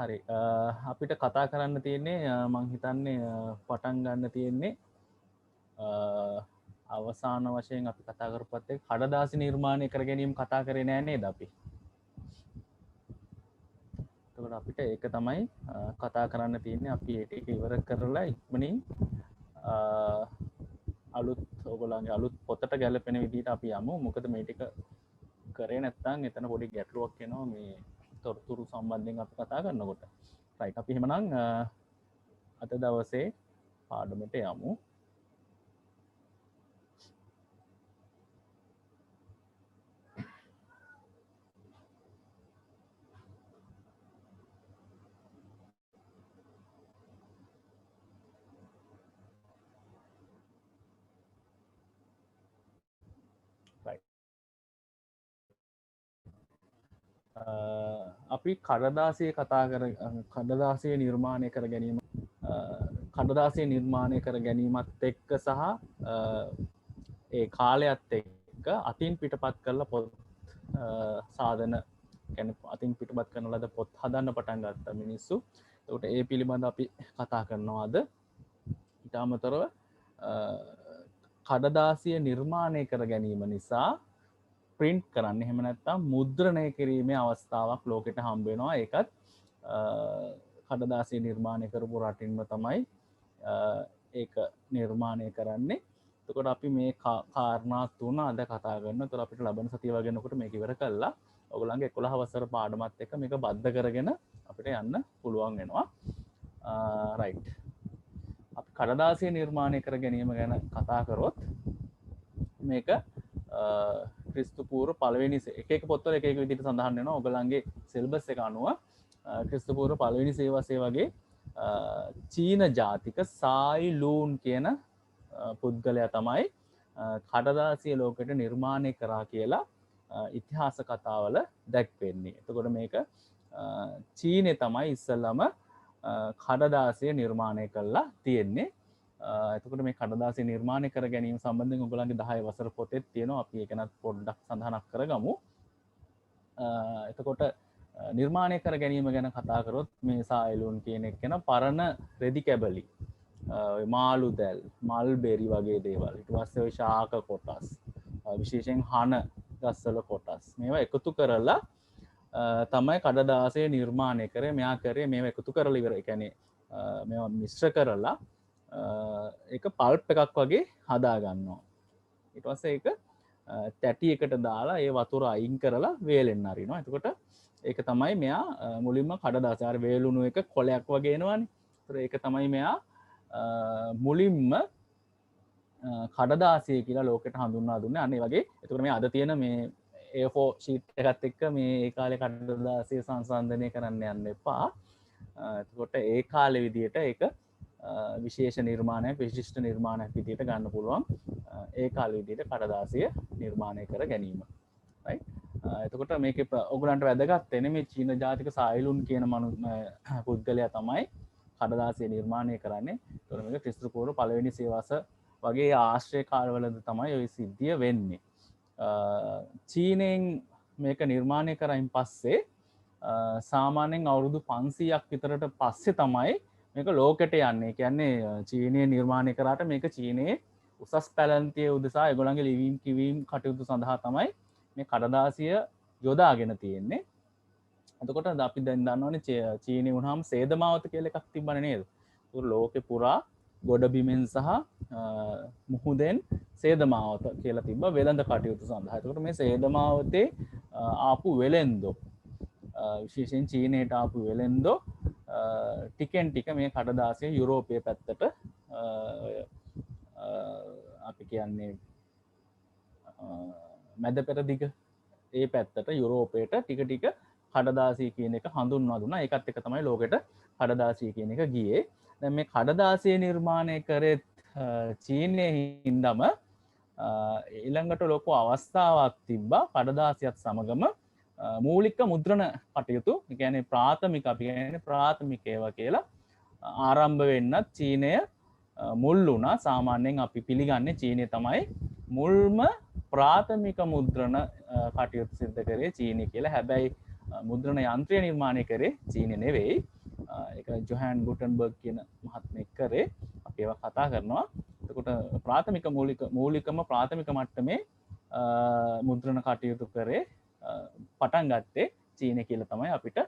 හරි අපිට කතා කරන්න තියෙන්නේ මං හිතන්නේ පටන් ගන්න තියෙන්නේ අවසාන වශයෙන් අපි කතා කරපුවත් එක්ක කඩදාසි නිර්මාණය කර ගැනීම කතා කරේ නෑ නේද අපි. එතකොට අපිට ඒක තමයි කතා කරන්න තියෙන්නේ. අපි ඒක ඉවර කරලා ඉක්මනින් අලුත් ඔයගොල්ලන්ගේ අලුත් පොතට ගැලපෙන විදිහට අපි යමු. මොකද මේ ටික කරේ නැත්නම් එතන පොඩි ගැටලුවක් එනවා මේ තොරතුරු සම්බන්ධයෙන් අපි කතා කරනකොට. රයිට් අපි එහෙමනම් අද දවසේ පාඩමට යමු. අපි කඩදාසිය කතා කර කඩදාසිය නිර්මාණය කර ගැනීම කඩදාසිය නිර්මාණය කර ගැනීමත් එක්ක සහ ඒ කාලයත් එක්ක අතින් පිටපත් කරලා පොත් සාධන ගැන අතින් පිටපත් කරන ලද පොත් හදන්න පටන් ගත්ත මිනිස්සු. එතකොට ඒ පිළිබඳ අපි කතා කරනවා අද. ඊට අමතරව කඩදාසිය නිර්මාණය කර ගැනීම නිසා ප්‍රින්ට් කරන්න එහෙම නැත්නම් මුද්‍රණය කිරීමේ අවස්ථාවක් ලෝකෙට හම්බ වෙනවා. ඒකත් කඩදාසිය නිර්මාණය කරපු රටින්ම තමයි ඒක නිර්මාණය කරන්නේ. එතකොට අපි මේ කාරණා තුන අද කතා කරනවා. එතකොට අපිට ලබන සතිය වගේනකොට මේක ඉවර කළා ඔයගොල්ලන්ගේ 11 වසර පාඩමත් එක්ක මේක බද්ධ කරගෙන අපිට යන්න පුළුවන් වෙනවා. රයිට්. අපි කඩදාසිය නිර්මාණය කර ගැනීම ගැන කතා කරොත් මේක ක්‍රිස්තු පූර්ව පළවෙනි එක පොත්වල එක විදිහට සඳහන් වෙනවා. ඔයගලන්ගේ සිලබස් එක අනුව ක්‍රිස්තු පූර්ව පළවෙනි සේවසේ වගේ චීන ජාතික සායි ලූන් කියන පුද්ගලයා තමයි කඩදාසිය ලෝකෙට නිර්මාණය කරා කියලා ඉතිහාස කතාවල දැක්වෙන්නේ. එතකොට මේක චීනේ තමයි ඉස්සෙල්ලම කඩදාසිය නිර්මාණය කළා තියෙන්නේ. එතකොට මේ කඩදාසිය නිර්මාණය කර ගැනීම සම්බන්ධයෙන් ඔයගොල්ලන්ගේ 10 වසර පොතේ තියෙනවා. අපි ඒක නත් පොඩ්ඩක් සඳහනක් කරගමු. එතකොට නිර්මාණය කර ගැනීම ගැන කතා කරොත් මේ සායලුන් කියන එක ගැන පරණ රෙදි කැබලි, මාළු දැල්, මල්බෙරි වගේ දේවල්. ඊට පස්සේ ওই ශාක කොටස්, විශේෂයෙන් හන ගස්වල කොටස්. මේවා එකතු කරලා තමයි කඩදාසිය නිර්මාණය කරේ. මෙයා කරේ මේවා එකතු කරලා ඉවර. ඒ කියන්නේ මේවා මිශ්‍ර කරලා ඒක පල්ප් එකක් වගේ හදා ගන්නවා. ඊට පස්සේ ඒක තැටි එකට දාලා ඒ වතුර අයින් කරලා වේලෙන්න අරිනවා. එතකොට ඒක තමයි මෙයා මුලින්ම කඩදාසිය අර වේලුණු එක කොලයක් වගේ එනවනේ. ඒතර ඒක තමයි මෙයා මුලින්ම කඩදාසිය කියලා ලෝකෙට හඳුන්වා දුන්නේ. අන්න ඒ වගේ. එතකොට මේ අද තියෙන මේ A4 sheet එකත් එක්ක මේ ඒ කාලේ කඩදාසිය සංසන්දනය කරන්න යන්න එපා. එතකොට ඒ කාලේ විදියට ඒක විශේෂ නිර්මාණයක්, විශිෂ්ට නිර්මාණයක් විදියට ගන්න පුළුවන්. ඒ කාලේ විදියට කඩදාසිය නිර්මාණය කර ගැනීම. right? එතකොට මේකේ ඔයගලන්ට වැදගත් වෙන්නේ මේ චීන ජාතික සායිලුන් කියන පුද්ගලයා තමයි කඩදාසිය නිර්මාණය කරන්නේ. එතකොට මේක ක්‍රිස්තු පූර්ව පළවෙනි සියවස වගේ ආශ්‍රය කාලවලද තමයි ওই සිද්ධිය වෙන්නේ. චීනෙන් මේක නිර්මාණය කරයින් පස්සේ සාමාන්‍යයෙන් අවුරුදු 500ක් විතරට පස්සේ තමයි මේක ලෝකෙට යන්නේ. කියන්නේ චීනය නිර්මාණය කරාට මේක චීනයේ උසස් පැලැන්තිය උදෙසා ඒගොල්ලන්ගේ ලිවීම් කිවීම් කටයුතු සඳහා තමයි මේ කඩදාසිය යොදාගෙන තියෙන්නේ. එතකොට අපි දැන් දන්නවනේ චීනය වුණාම සේදමාවත කියලා එකක් තිබ්බනේ නේද? ඒක ලෝකේ පුරා ගොඩබිමෙන් සහ මුහුදෙන් සේදමාවත කියලා තිබ්බා වෙළඳ කටයුතු සඳහා. එතකොට මේ සේදමාවතේ ආපු වෙළෙන්දෝ විශේෂයෙන් චීනයට ආපු වෙළෙන්දෝ ටිකෙන් ටික මේ කඩදාසිය යුරෝපය පැත්තට අපි කියන්නේ මැද පෙරදිග ඒ පැත්තට යුරෝපයට ටික ටික කඩදාසිය කියන එක හඳුන්වා දුන්නා. ඒකත් එක තමයි ලෝකෙට කඩදාසිය කියන එක ගියේ. දැන් මේ කඩදාසිය නිර්මාණය කරේ චීනයේ හින්දම ඊළඟට ලොකු අවස්ථාවක් තිබ්බා කඩදාසියත් සමගම මූලික මුද්‍රණ කටයුතු, ඒ කියන්නේ ප්‍රාථමික අපි කියන්නේ ප්‍රාථමික ඒවා කියලා ආරම්භ වෙන්නත් චීනය මුල් වුණා. සාමාන්‍යයෙන් අපි පිළිගන්නේ චීනය තමයි මුල්ම ප්‍රාථමික මුද්‍රණ කටයුතු සිද්ධ කරේ චීනය කියලා. හැබැයි මුද්‍රණ යන්ත්‍රය නිර්මාණය කරේ චීනය නෙවෙයි. ඒක ජොහන් ගුටන්බර්ග් කියන මහත්මයෙක් කරේ. අපි ඒවා කතා කරනවා. එතකොට මූලිකම ප්‍රාථමික මට්ටමේ මුද්‍රණ කටයුතු කරේ පටන් ගත්තේ චීනය කියලා තමයි අපිට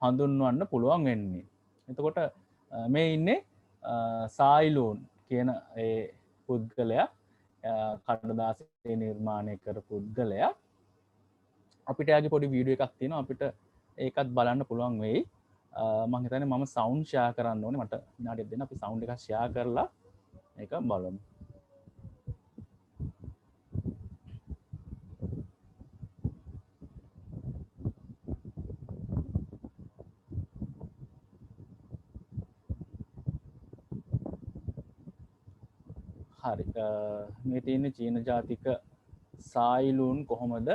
හඳුන්වන්න පුළුවන් වෙන්නේ. එතකොට මේ ඉන්නේ සායිලූන් කියන ඒ පුද්ගලයා, කඩදාසිය නිර්මාණය කර පුද්ගලයා. අපිට යාගේ පොඩි වීඩියෝ එකක් තියෙනවා, අපිට ඒකත් බලන්න පුළුවන් වෙයි. මම හිතන්නේ මම සවුන්ඩ් ෂෙයා කරන්න ඕනේ. මට විනාඩියක් දෙන්න, අපි සවුන්ඩ් එකක් ෂෙයා කරලා ඒක බලමු. හරි, මේ තියෙන්නේ චීන ජාතික සායිලූන් කොහොමද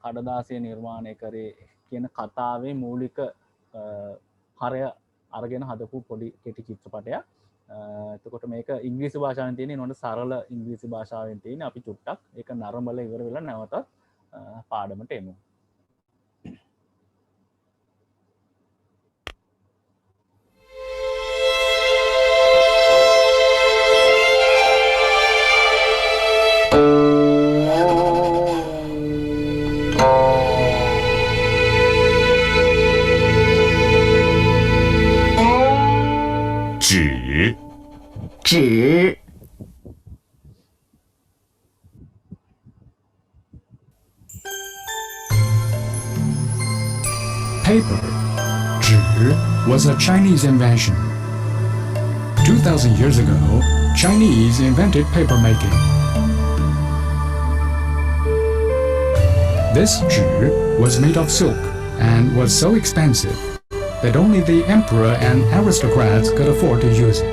කඩදාසිය නිර්මාණය කරේ කියන කතාවේ මූලික හරය අරගෙන හදපු පොඩි කෙටි චිත්‍රපටයක්. එතකොට මේක ඉංග්‍රීසි භාෂාවෙන් තියෙන්නේ, නෝන සරල ඉංග්‍රීසි භාෂාවෙන් තියෙන්නේ. අපි චුට්ටක් ඒක නරඹලා ඉවර වෙලා නැවතත් පාඩමට එමු. Paper, 纸, was a Chinese invention. 2,000 years ago, Chinese invented paper making. This 纸 was made of silk and was so expensive that only the emperor and aristocrats could afford to use it.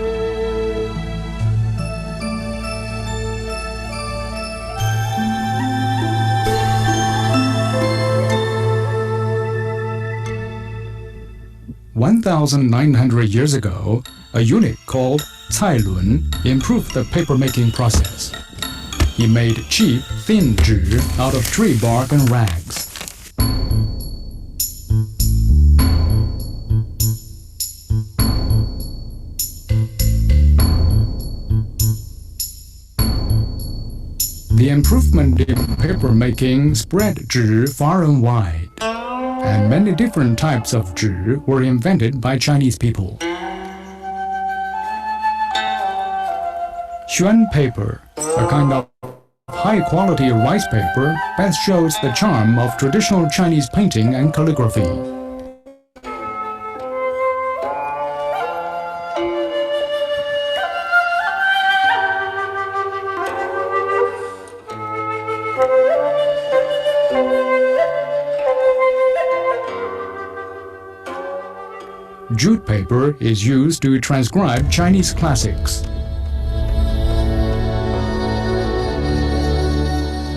"1,900 years ago, a eunuch called Cai Lun improved the paper-making process. He made cheap, thin 纸 out of tree bark and rags. The improvement in paper-making spread 纸 far and wide, and many different types of 纸 were invented by Chinese people. Xuan paper, a kind of high-quality rice paper, best shows the charm of traditional Chinese painting and calligraphy. Jute paper is used to transcribe Chinese classics.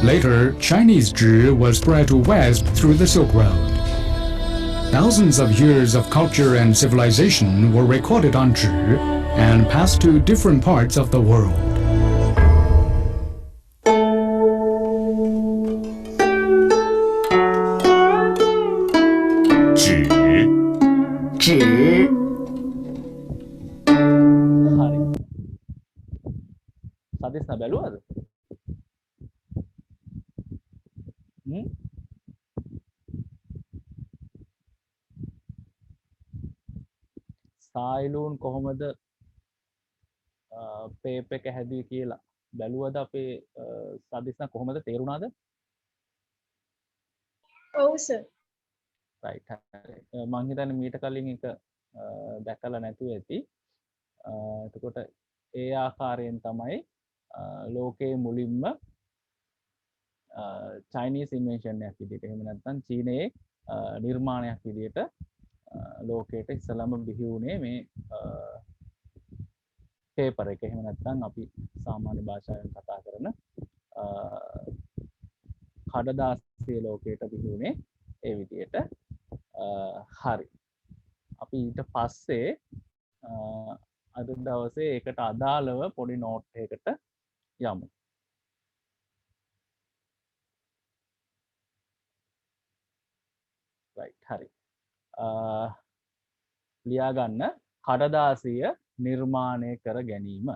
Later, Chinese 纸 was spread to west through the Silk Road. Thousands of years of culture and civilization were recorded on 纸 and passed to different parts of the world. හරි. සදෙස් බැලුවද? සායිලූන් කොහොමද පේප් එක හැදුවේ කියලා බැලුවද? අපේ සදෙස් කොහොමද තේරුණාද? ඔව් sir. Right. මං හිතන්නේ මීට කලින් එක දැකලා නැතුව ඇති. එතකොට ඒ ආකාරයෙන් තමයි ලෝකයේ මුලින්ම චයිනීස් ඉන්වෙන්ෂන් එකක් විදිහට, එහෙම නැත්නම් චීනයේ නිර්මාණයක් විදිහට ලෝකයට ඉස්සලම බිහි වුණේ මේ පේපර් එක. එහෙම නැත්නම් අපි සාමාන්‍ය භාෂාවෙන් කතා කරන කඩදාසිය ලෝකයට බිහි වුණේ ඒ විදිහට. හරි. අපි ඊට පස්සේ අද දවසේ ඒකට අදාළව පොඩි නෝට් එකකට යමු. right හරි ලියා ගන්න කඩදාසිය නිර්මාණය කර ගැනීම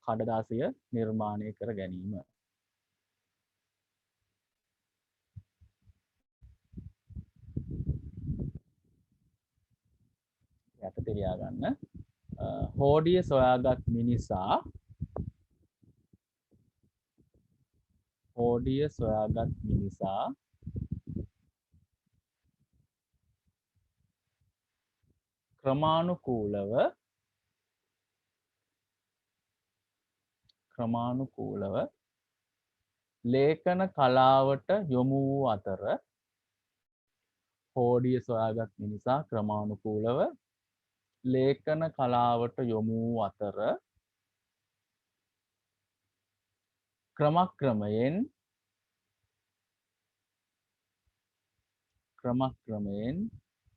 කඩදාසිය නිර්මාණය කර ගැනීම යටතේ ලියා ගන්න හෝඩිය සොයාගත් මිනිසා හෝඩිය සොයාගත් මිනිසා ක්‍රමානුකූලව ලේඛන කලාවට යොමු වූ අතර හෝඩිය සොයාගත් මිනිසා ක්‍රමානුකූලව ලේඛන කලාවට යොමු වූ අතර ක්‍රමක්‍රමයෙන්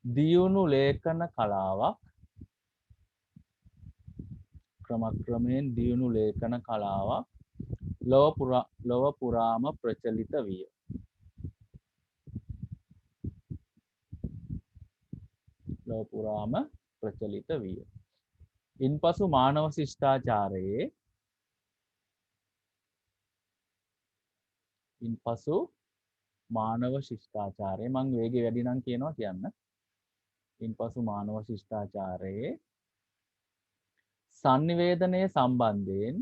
දියුණු ලේඛන කලාවක් ලොව පුරාම ප්‍රචලිත විය. ඉන්පසු මානව ශිෂ්ටාචාරයේ මං වේගය වැඩි නම් කියනවා කියන්න. ඉන්පසු මානව ශිෂ්ටාචාරයේ sannivedanaya සම්බන්ධයෙන්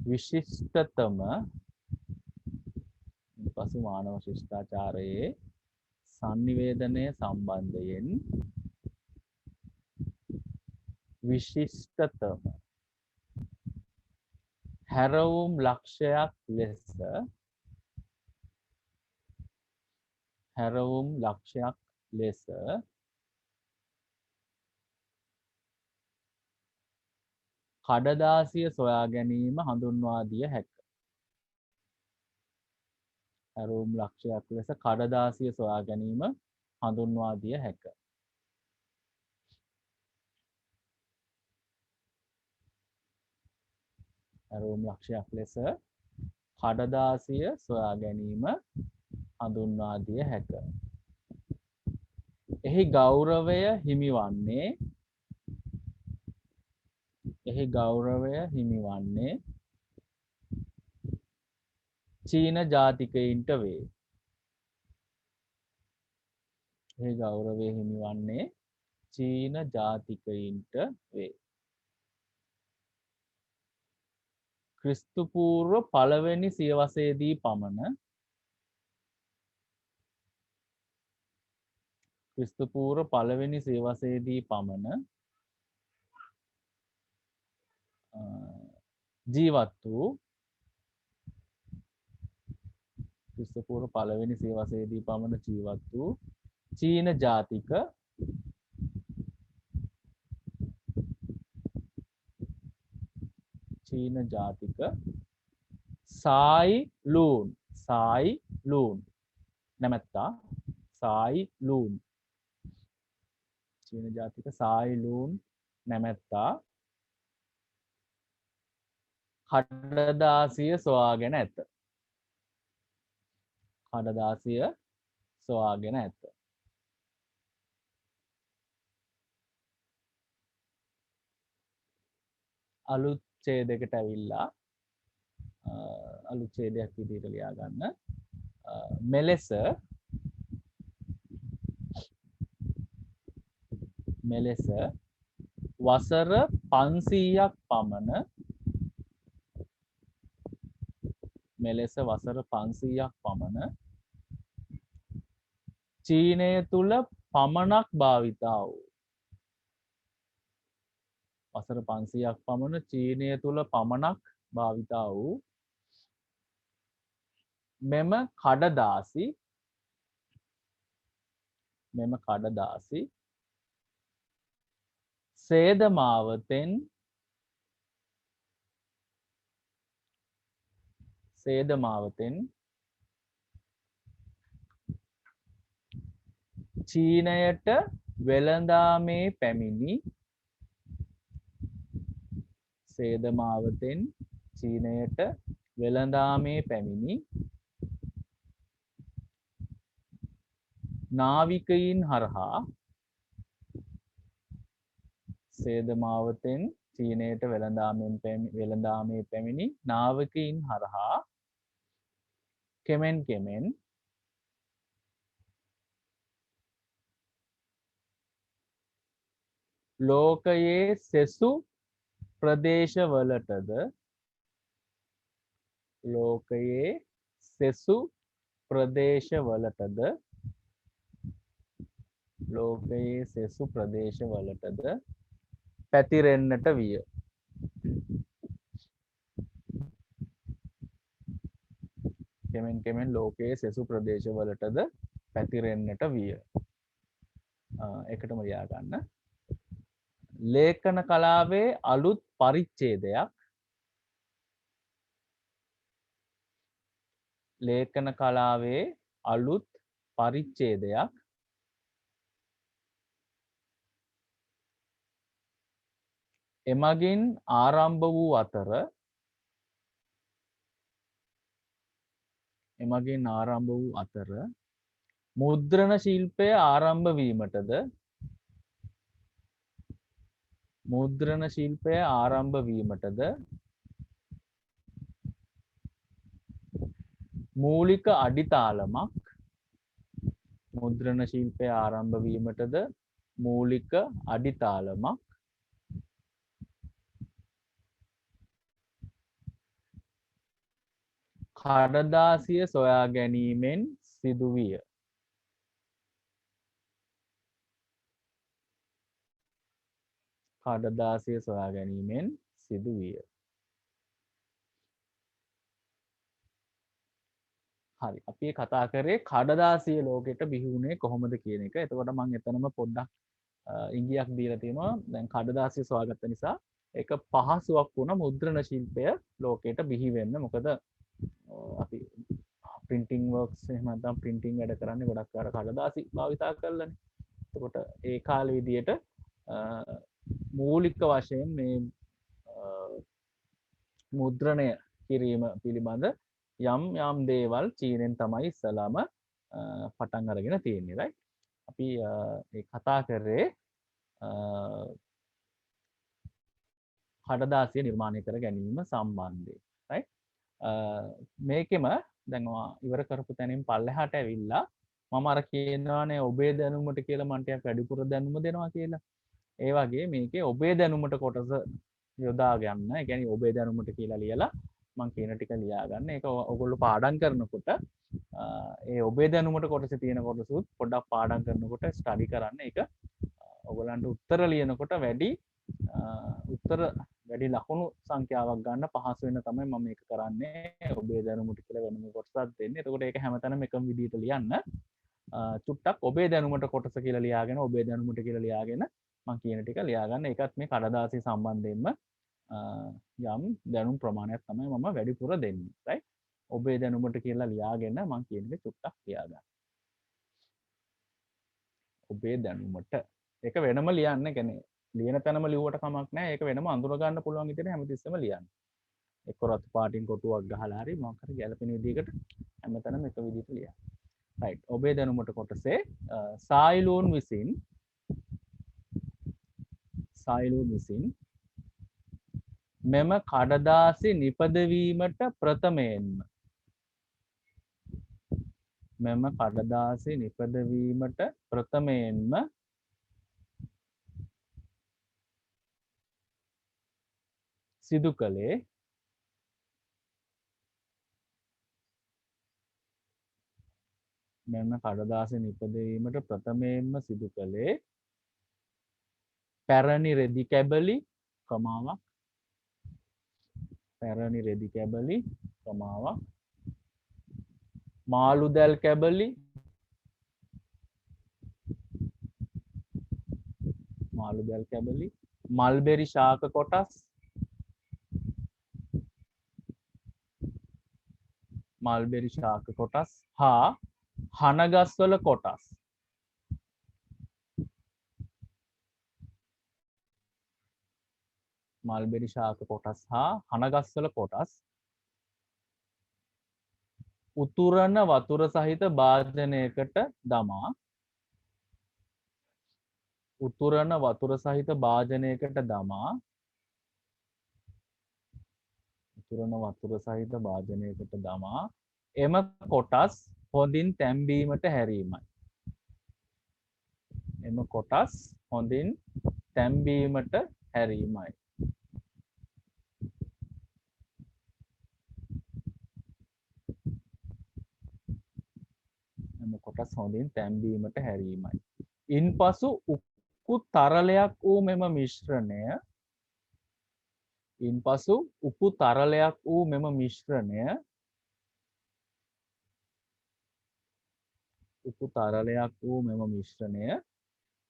විශිෂ්ටතම හැරවුම් ලක්ෂයක් ලෙස කඩදාසිය සොයා ගැනීම හඳුන්වා දිය හැක. හැරවුම් ලක්ෂයක් ලෙස කඩදාසිය සොයා ගැනීම හඳුන්වා දිය හැක. හැරවුම් ලක්ෂයක් ලෙස කඩදාසිය සොයා ගැනීම හඳුන්වා දිය හැක. එහි ගෞරවය හිමිවන්නේ චීන ජාතිකයින්ට වේ. ක්‍රිස්තු පූර්ව පළවෙනි සියවසේදී පමණ ජීවත් වූ චීන ජාතික සායි ලූන් නැමැත්තා කඩදාසිය සොයාගෙන ඇත. අලුත් ඡේදයකට ඇවිල්ලා අලුත් ඡේදයක් විදිහට ලියා ගන්න. මෙලෙස වසර 500ක් පමණ චීනය තුල පමණක් භාවිතා වූ මෙම කඩදාසි සේදමාවතෙන් චීනයට වෙළඳාමේ පැමිණි සේදමාවතෙන් චීනයට වෙළඳාමේ පැමිණි නාවිකයින් හරහා සේදමාවතෙන් චීනයට වෙළඳාමේ පැමිණි නාවිකයින් හරහා කෙමෙන් කෙමෙන් ලෝකයේ සෙසු ප්‍රදේශවලටද ලෝකයේ සෙසු ප්‍රදේශවලටද ලෝකයේ සෙසු ප්‍රදේශවලටද පැතිරෙන්නට විය. කෙමෙන් කෙමෙන් ලෝකයේ සෙසු ප්‍රදේශවලටද පැතිරෙන්නට විය. එකටම ලියා ගන්න. ලේඛන කලාවේ අලුත් පරිච්ඡේදයක් ලේඛන කලාවේ අලුත් පරිච්ඡේදයක් එමගින් ආරම්භ වූ අතර මුද්‍රණ ශිල්පය ආරම්භ වීමටද මූලික අඩිතාලමක් කඩදාසිය සොයා ගැනීමෙන් සිදුවිය. හරි අපි කතා කරේ කඩදාසිය ලෝකෙට බිහි වුණේ කොහොමද කියන එක. එතකොට මම එතනම පොඩ්ඩක් ඉඟියක් දීලා තියෙනවා. දැන් කඩදාසිය සොයාගත්ත නිසා ඒක පහසුවක් වුණා මුද්‍රණ ශිල්පය ලෝකෙට බිහි වෙන්න. මොකද අපි printing works එහෙම නැත්නම් printing වැඩ කරන්නේ ගොඩක් අර කඩදාසි භාවිතා කරලානේ. එතකොට ඒ කාලේ විදියට මූලික වශයෙන් මේ මුද්‍රණය කිරීම පිළිබඳ යම් දේවල් චීනෙන් තමයි ඉස්සලාම පටන් අරගෙන තියෙන්නේ right. අපි ඒ කතා කරේ කඩදාසිය නිර්මාණය කර ගැනීම සම්බන්ධයෙන් right. මේකෙම දැන් ඉවර කරපු තැනින් පල්ලෙහාට ඇවිල්ලා මම අර කියනවානේ ඔබේ දැනුමට කියලා මම ටිකක් වැඩිපුර දැනුම දෙනවා කියලා. ඒ වගේ මේකේ ඔබේ දැනුමට කොටස යොදා ගන්න. ඒ කියන්නේ ඔබේ දැනුමට කියලා ලියලා මම කියන ටික ලියා ගන්න. ඒක ඔයගොල්ලෝ පාඩම් කරනකොට ඒ ඔබේ දැනුමට කොටසේ තියෙන කොටසුත් පොඩ්ඩක් පාඩම් කරනකොට ස්ටඩි කරන්න. ඒක ඔයගොල්ලන්ට උත්තර ලියනකොට වැඩි ලකුණු සංඛ්‍යාවක් ගන්න පහසු වෙන තමයි මම මේක කරන්නේ. ඔබේ දැනුමට කියලා වෙනම කොටසක් දෙන්නේ. එතකොට ඒක හැමතැනම එකම විදිහට ලියන්න. චුට්ටක් ඔබේ දැනුමට කොටස කියලා ලියාගෙන ඔබේ දැනුමට කියලා ලියාගෙන මම කියන ටික ලියා ගන්න. ඒකත් මේ කඩදාසිය සම්බන්ධයෙන්ම යම් දැනුම් ප්‍රමාණයක් තමයි මම වැඩිපුර දෙන්නේ. right. ඔබේ දැනුමට කියලා ලියාගෙන මම කියන දේ චුට්ටක් ලියා ගන්න. ඔබේ දැනුමට ඒක වෙනම ලියන්න. කියන්නේ ලියන තැනම ලිව්වට කමක් නැහැ. ඒක වෙනම අඳුර ගන්න පුළුවන් විදිහට හැමතිස්සෙම ලියන්න. එක්ක රතු පාටින් කොටුවක් ගහලා හරි මොකක් හරි ගැලපෙන විදිහකට හැමතැනම එක විදිහට ලියන්න. right. ඔබේ දැනුමට කොටසේ සායිලූන් විසින් මෙම කඩදාසි නිපදවීමට ප්‍රථමයෙන්ම සිදු කළේ පැරණි රෙදි කැබලි මාළු දැල් කැබලි මල්බෙරි ශාක කොටස් හා හනගස්වල කොටස් මල්බෙරි ශාක කොටස් හා හනගස්වල කොටස් උතුරන වතුර සහිත භාජනයකට දමා උතුරන වතුර සහිත භාජනයකට දමා උතුරන වතුර සහිත භාජනයකට දමා එම කොටස් හොඳින් තැම්බීමට හැරීමයි. එම කොටස් හොඳින් තැම්බීමට හැරීමයි. එම කොටස් හොඳින් තැම්බීමට හැරීමයි. ඉන්පසු උක්කු තරලයක් වූ මෙම මිශ්‍රණය ඉන්පසු උපු තරලයක් වූ මෙම මිශ්‍රණය උපු තරලයක් වූ මෙම මිශ්‍රණය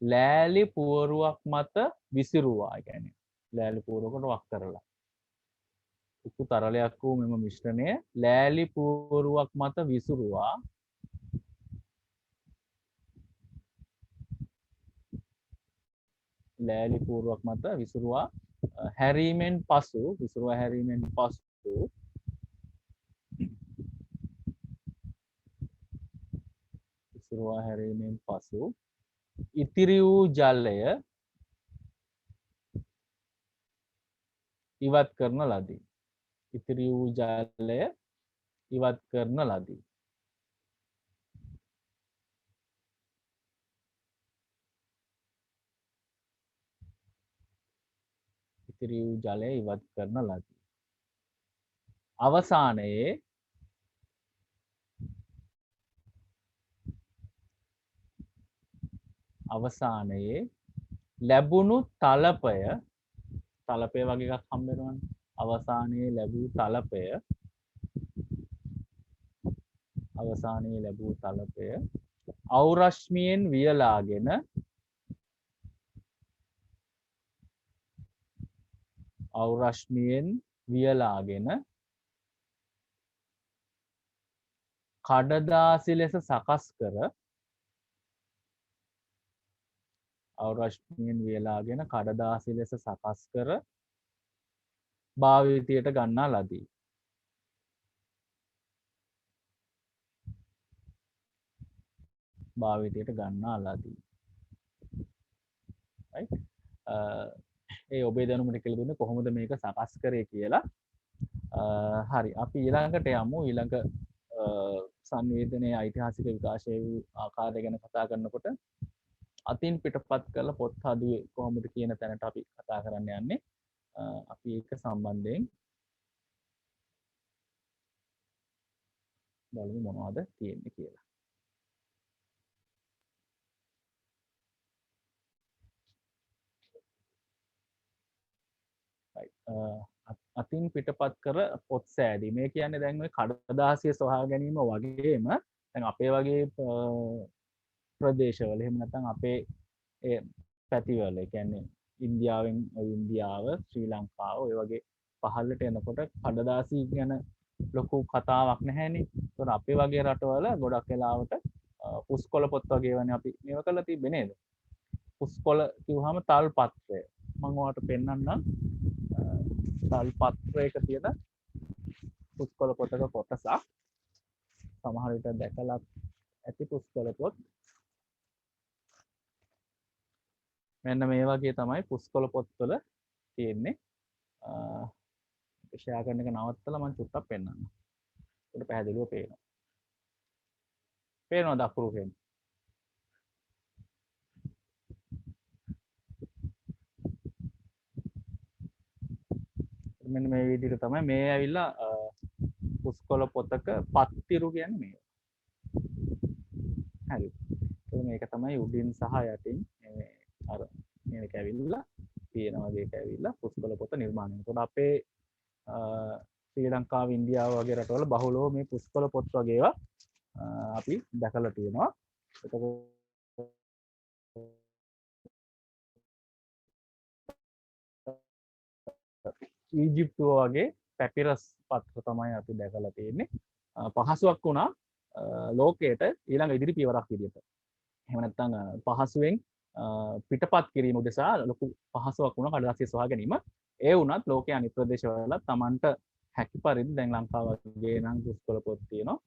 ලෑලි පුවරුවක් මත විසිරුවා. කියන්නේ ලෑලි පුවරුවකට වක් කරලා උපු තරලයක් වූ මෙම මිශ්‍රණය ලෑලි පුවරුවක් මත විසිරුවා. ලෑලි පුවරුවක් මත විසිරුවා හැරීමෙන් පසු විසිරුවා හැරීමෙන් පසු විසිරුවා හැරීමෙන් පසු ඉතිරි වූ ජලය ඉවත් කරන ලදී. ඉතිරි වූ ජලය ඉවත් කරන ලදී. ඉතිරි වූ ජලය ඉවත් කරන ලදී. අවසානයේ ලැබුණු තලපය වගේ එකක් හම්බ වෙනවනේ. අවසානයේ ලැබූ තලපය අවරශ්මියෙන් වියලාගෙන කඩදාසි ලෙස සකස් කර භාවිතයට ගන්නා ලදී. right? ඒ ඔබේ දැනුමට කියලා දුන්නේ කොහොමද මේක සකස් කරේ කියලා. හරි අපි ඊළඟට යමු. ඊළඟ සංවේදනයේ ඓතිහාසික විකාශය වූ ආකාරය ගැන කතා කරනකොට අතින් පිටපත් කරලා පොත් හදුවේ කොහොමද කියන තැනට අපි කතා කරන්න යන්නේ. අපි ඒක සම්බන්ධයෙන් බලමු මොනවද තියෙන්නේ කියලා. අතින් පිටපත් කර පොත් සෑදී. මේ කියන්නේ දැන් ඔය කඩදාසිය සොයා ගැනීම වගේම දැන් අපේ වගේ ප්‍රදේශවල එහෙම නැත්නම් අපේ පැතිවල ඒ කියන්නේ ඉන්දියාවෙන් ඉන්දියාව ශ්‍රී ලංකාව ඔය වගේ පහළට එනකොට කඩදාසි ගැන ලොකු කතාවක් නැහැනේ. ඒතකොට අපේ වගේ රටවල ගොඩක් වෙලාවට පුස්කොළ පොත් වගේ වනේ අපි මේව කරලා තිබ්බේ නේද? පුස්කොළ කිව්වහම තල් පත්‍රය. මම ඔයාලට පෙන්නන්නම්. තල් පත්‍රයක තියෙන පුස්කොළ පොතක කොටසක්. සමහර විට දැකලා ඇති පුස්කොළ පොත්. මෙන්න මේ වගේ තමයි පුස්කොළ පොත්වල තියෙන්නේ. ෂෙයා කරන එක නවත්තලා මම චුට්ටක් පෙන්නන්නම්. ඒකට පැහැදිලිව පේනවා. පේනවද අකුරු කියන්නේ? මෙන්න මේ විදිහට තමයි මේ ඇවිල්ලා පුස්කොළ පොතක පත්තිරු කියන්නේ මේ. හරි. මේක තමයි උඩින් සහ යටින් අර මේක ඇවිල්ලා තියෙන වගේ එක ඇවිල්ලා පුස්කොළ පොත නිර්මාණය වෙනවා. ඒකට අපේ ශ්‍රී ලංකාව ඉන්දියාව වගේ රටවල බහුලව මේ පුස්කොළ පොත් වගේ ඒවා අපි දැකලා තියෙනවා. එතකොට ඊජිප්තුව වගේ පැපිරස් පත්‍ර තමයි අපි දැකලා තියෙන්නේ. පහසුවක් වුණා ලෝකයට ඊළඟ ඉදිරි පියවරක් විදිහට. එහෙම නැත්නම් පහසුවෙන් පිටපත් කිරීම උදෙසා ලොකු පහසුවක් වුණා කඩදාසිය සොයා ගැනීම. ඒ වුණත් ලෝකයේ අනිත් ප්‍රදේශවල තමන්ට හැකි පරිදි දැන් ලංකාව වගේ නම් පුස්කොළ පොත් තියෙනවා.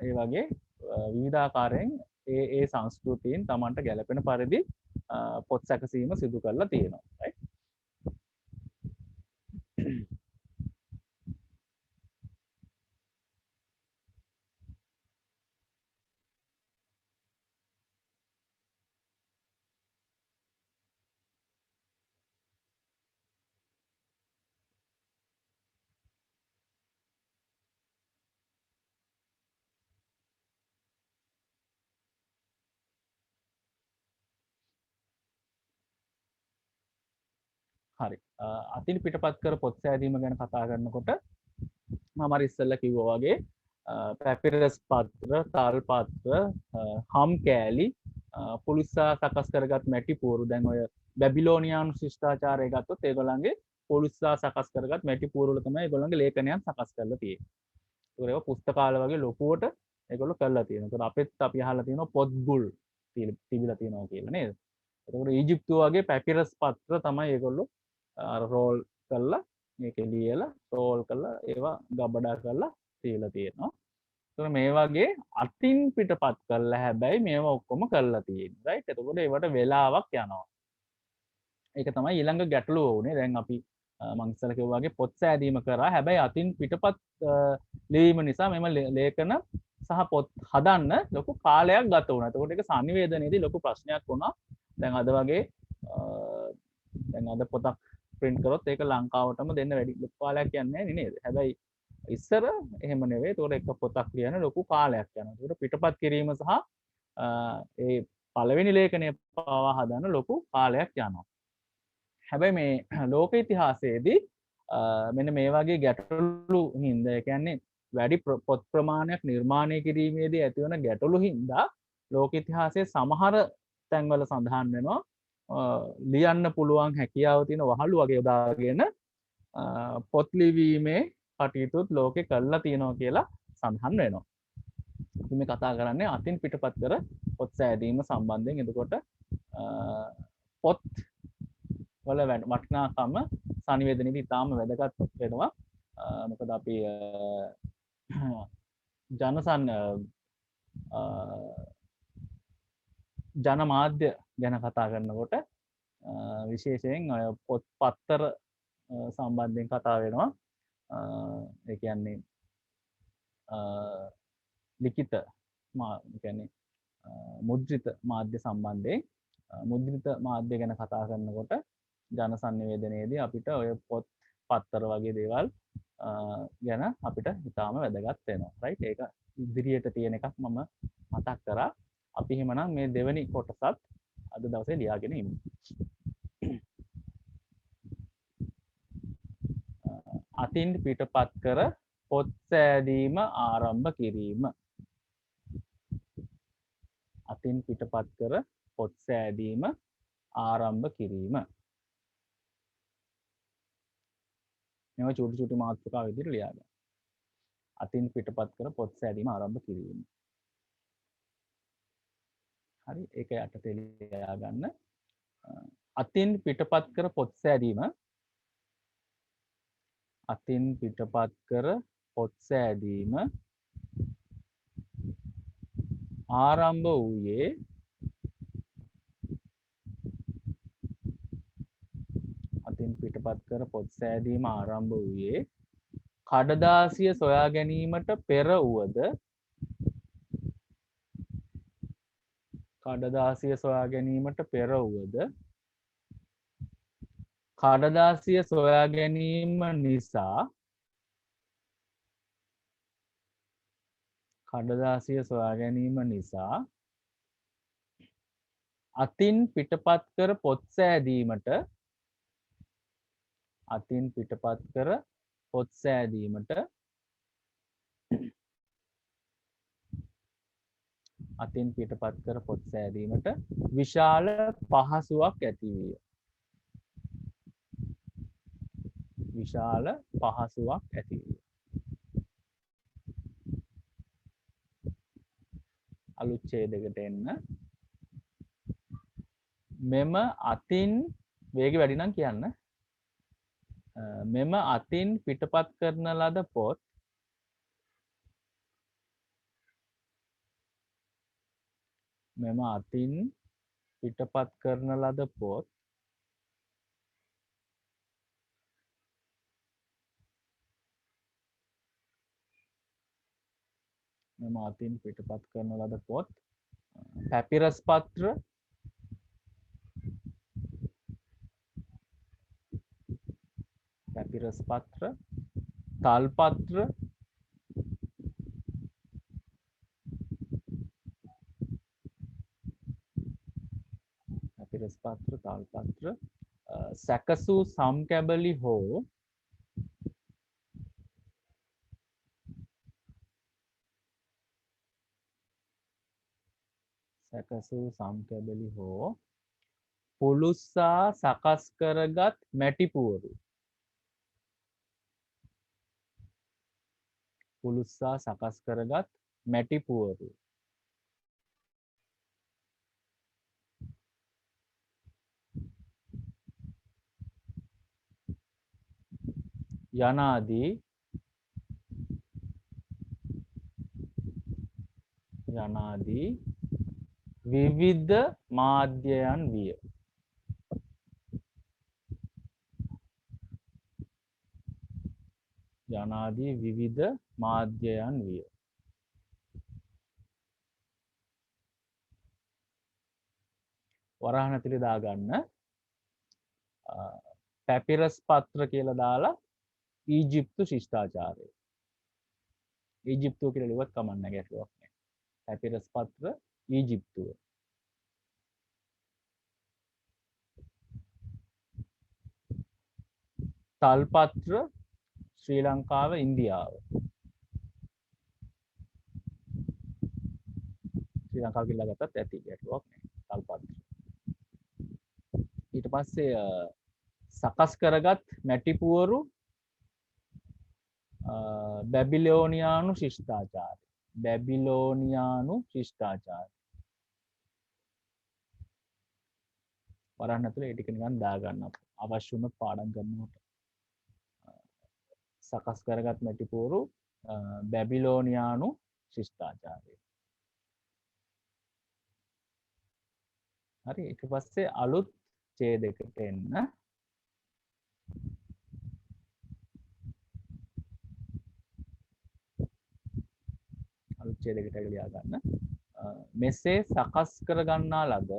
ඒ වගේ විවිධාකාරයෙන් ඒ සංස්කෘතීන් තමන්ට ගැලපෙන පරිදි පොත් සැකසීම සිදු කරලා තියෙනවා. right? හරි. අතින් පිටපත් කර පොත් සෑදීම ගැන කතා කරනකොට මම අර ඉස්සෙල්ලා කිව්වා වගේ පැපිරස් පත්‍ර, තල් පත්‍ර, හම් කෑලි, පොලිස්සා සකස් කරගත් මැටි පූරු. දැන් ඔය බැබිලෝනියානු ශිෂ්ටාචාරය ගත්තොත් ඒගොල්ලන්ගේ පොලිස්සා සකස් කරගත් මැටි පූරු වල තමයි ඒගොල්ලන්ගේ ලේඛනයන් සකස් කරලා තියෙන්නේ. ඒක පුස්තකාල වගේ ලොකුවට ඒගොල්ලෝ කරලා තියෙනවා. ඒකට අපිත් අපි අහලා තියෙනවා පොත්ගුල් තිබිලා තියෙනවා කියලා නේද? එතකොට ඊජිප්තුව වගේ පැපිරස් පත්‍ර තමයි ඒගොල්ලෝ රෝල් කරලා මේක ලියලා රෝල් කරලා ඒවා ගබඩා කරලා තියලා තියෙනවා. ඒතකොට මේ වගේ අතින් පිටපත් කරලා හැබැයි මේවා ඔක්කොම කරලා තියෙන්නේ. රයිට්? එතකොට ඒවට වෙලාවක් යනවා. ඒක තමයි ඊළඟ ගැටලුව වුණේ. දැන් අපි මං ඉස්සෙල්ලා කිව්වා වගේ පොත් සෑදීම කරා. හැබැයි අතින් පිටපත් ලිවීම නිසා මෙම ලේඛන සහ පොත් හදන්න ලොකු කාලයක් ගත වුණා. එතකොට ඒක සංනිවේදනයේදී ලොකු ප්‍රශ්නයක් වුණා. දැන් අද වගේ දැන් අද පොතක් print කරොත් ඒක ලංකාවටම දෙන්න වැඩි ලොකු කාලයක් යන්නේ නැහැ නේද? හැබැයි ඉස්සර එහෙම නෙවෙයි. ඒතකොට එක පොතක් ලියන්න ලොකු කාලයක් යනවා. ඒතකොට පිටපත් කිරීම සහ ඒ පළවෙනි ලේඛනය පවා හදන්න ලොකු කාලයක් යනවා. හැබැයි මේ ලෝක ඉතිහාසයේදී මෙන්න මේ වගේ ගැටලු හින්දා ඒ කියන්නේ වැඩි පොත් ප්‍රමාණයක් නිර්මාණය කිරීමේදී ඇතිවන ගැටලු හින්දා ලෝක ඉතිහාසයේ සමහර තැන්වල සඳහන් වෙනවා ලියන්න පුළුවන් හැකියාව තියෙන වහලු වගේ යොදාගෙන පොත් ලිවීමේ කටයුතුත් ලෝකේ කරලා තියෙනවා කියලා සඳහන් වෙනවා. අපි මේ කතා කරන්නේ අතින් පිටපත් කර පොත් සෑදීම සම්බන්ධයෙන්. එතකොට පොත් වල වටිනාකම සංනිවේදනයේදී ඉතාම වැදගත් වෙනවා. මොකද අපි ජනමාධ්‍ය ගැන කතා කරනකොට විශේෂයෙන් පොත් පත්තර සම්බන්ධයෙන් කතා වෙනවා. ඒ කියන්නේ ලිඛිත කියන්නේ මුද්‍රිත මාධ්‍ය සම්බන්ධයෙන් මුද්‍රිත මාධ්‍ය ගැන කතා කරනකොට ජන සංනිවේදනයේදී අපිට ඔය පොත් පත්තර වගේ දේවල් ගැන අපිට ඉතාම වැදගත් වෙනවා. රයිට්? ඒක ඉදිරියට තියෙන එකක් මම මතක් කරා. අපි එහෙමනම් මේ දෙවෙනි කොටසත් අද දවසේ ලියාගෙන ඉමු. අතින් පිටපත් කර පොත් සෑදීම ආරම්භ කිරීම. අතින් පිටපත් කර පොත් සෑදීම ආරම්භ කිරීම. මේවා චූටි චූටි මාතෘකා විදිහට ලියාගන්න. අතින් පිටපත් කර පොත් සෑදීම ආරම්භ කිරීම. හරි, ඒක යටතේ ලියා ගන්න. අතින් පිටපත් කර පොත් සෑදීම. අතින් පිටපත් කර පොත් සෑදීම ආරම්භ වූයේ අතින් පිටපත් කර පොත් සෑදීම ආරම්භ වූයේ කඩදාසිය සොයා ගැනීමට පෙර වුවද කඩදාසිය සොයා ගැනීමට පෙර වුවද කඩදාසිය සොයා ගැනීම නිසා කඩදාසිය සොයා ගැනීම නිසා අතින් පිටපත් කර පොත් සෑදීමට අතින් පිටපත් කර පොත් සෑදීමට අතින් පිටපත් කර පොත් සෑදීමට විශාල පහසුවක් ඇති විය. විශාල පහසුවක් ඇති විය. අලුත් ඡේදයකට එන්න. මෙම අතින් වේගය වැඩි නම් කියන්න. මෙම අතින් පිටපත් කරන ලද පොත් මෙම අතින් පිටපත් කරන ලද පොත් මෙම අතින් පිටපත් කරන ලද පොත් පැපිරස් පත්‍ර පැපිරස් පත්‍ර තල් පත්‍ර පැපිරස් පත්‍ර තල් පත්‍ර සැකසූ සම්කැබලි හෝ සැකසූ සම්කැබලි හෝ පුළුස්සා සකස් කරගත් මැටිපුවරු පුළුස්සා සකස් කරගත් මැටිපුවරු යනාදී විවිධ මාධ්‍යයන් විය. යනාදී විවිධ මාධ්‍යයන් විය. වරහන් ඇතුලේ දාගන්න පැපිරස් පත්‍ර කියලා දාලා ඊජිප්තු ශිෂ්ටාචාරය. ඊජිප්තුව කියලා ලිව්වත් කමක් නැහැ ගැටලුවක් නැහැ. පැපිරස් පත්‍ර ඊජිප්තුව. තල් පත්‍ර ශ්‍රී ලංකාව ඉන්දියාව. ශ්‍රී ලංකාව කියලා ගත්තත් ඇති ගැටලුවක් නැහැ. තල් පත්‍ර. ඊට පස්සේ සකස් කරගත් මැටිපුවරු බැබිලෝනියානු ශිෂ්ටාචාරය. බැබිලෝනියානු ශිෂ්ටාචාරය. වරහන් ඇතුලේ ඒ ටික නිකන් දාගන්න අවශ්‍ය වුණොත් පාඩම් කරනකොට. සකස් කරගත් මැටිපුවරු බැබිලෝනියානු ශිෂ්ටාචාරය. හරි ඊට පස්සේ අලුත් ඡේදයකට එන්න. අලුත් ඡේදයකට ලියා ගන්න. මෙසේ සකස් කර ගන්නා ලද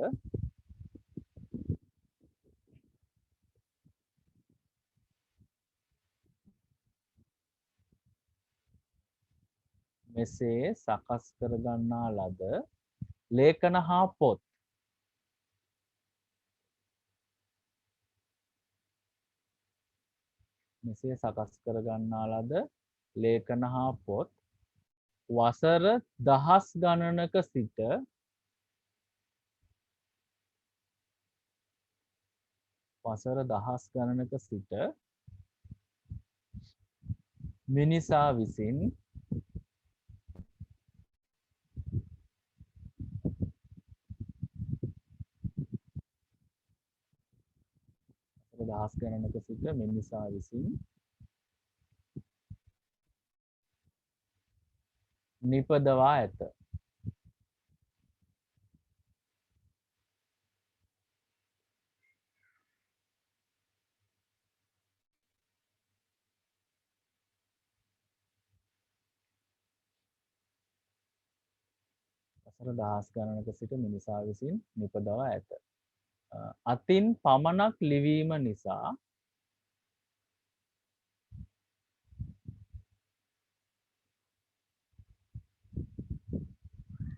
මෙසේ සකස් කර ගන්නා ලද ලේඛන හා පොත් මෙසේ සකස් කර ගන්නා ලද ලේඛන හා පොත් වසර දහස් ගණනක සිට මිනිසා විසින් නිපදවා ඇත. වසර දහස් ගණනක සිට මිනිසා විසින් නිපදවා ඇත.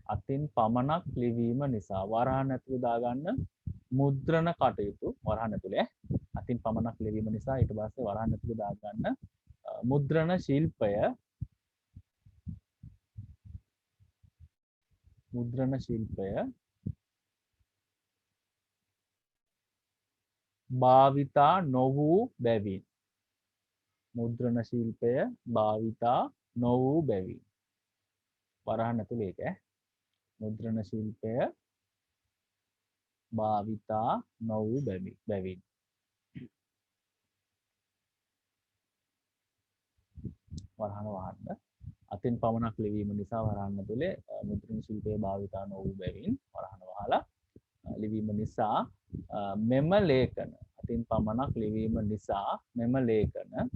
අතින් පමණක් ලිවීම නිසා වරහන් ඇතුළේ දාගන්න මුද්‍රණ කටයුතු වරහන් ඇතුළේ අතින් පමණක් ලිවීම නිසා ඊට පස්සේ වරහන් ඇතුළේ දාගන්න මුද්‍රණ ශිල්පය භාවිතා නොවූ බැවින් වරහන් ඇතුළේ ඒක මුද්‍රණ ශිල්පය භාවිතා නොවූ බැවින් වරහන වහන්න. අතින් පමණක් ලිවීම නිසා වරහන් ඇතුලේ මුද්‍රණ ශිල්පයේ භාවිතා නොවූ බැවින් වරහන වහලා ලිවීම නිසා මෙම ලේඛන අතින් පමණක් ලිවීම නිසා මෙම ලේඛන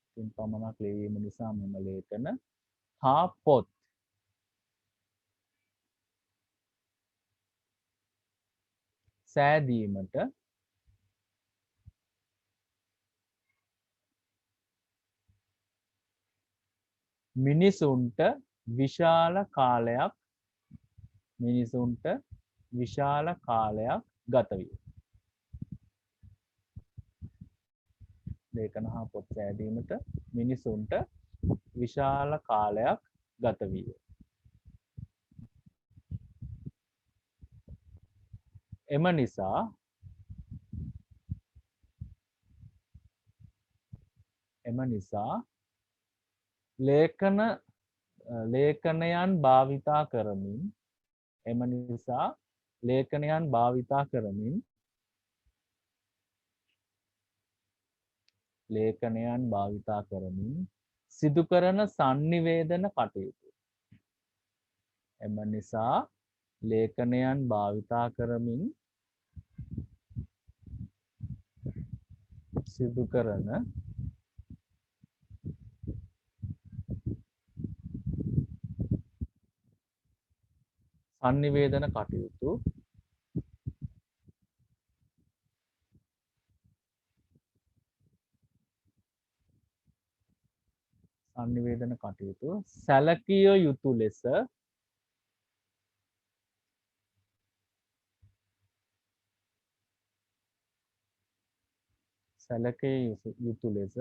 අතින් පමණක් ලිවීම නිසා මෙම ලේඛන හා පොත් සෑදීමට මිනිසුන්ට විශාල කාලයක් ගත විය. ලේඛන හා පොත් සෑදීමට මිනිසුන්ට විශාල කාලයක් ගත විය. එම නිසා ලේඛනයන් භාවිතා කරමින් සිදු කරන sannivedana කටයුතු. එම නිසා ලේඛනයන් භාවිතා කරමින් සිදු කරන sannivedana කටයුතු සැලකිය යුතු ලෙස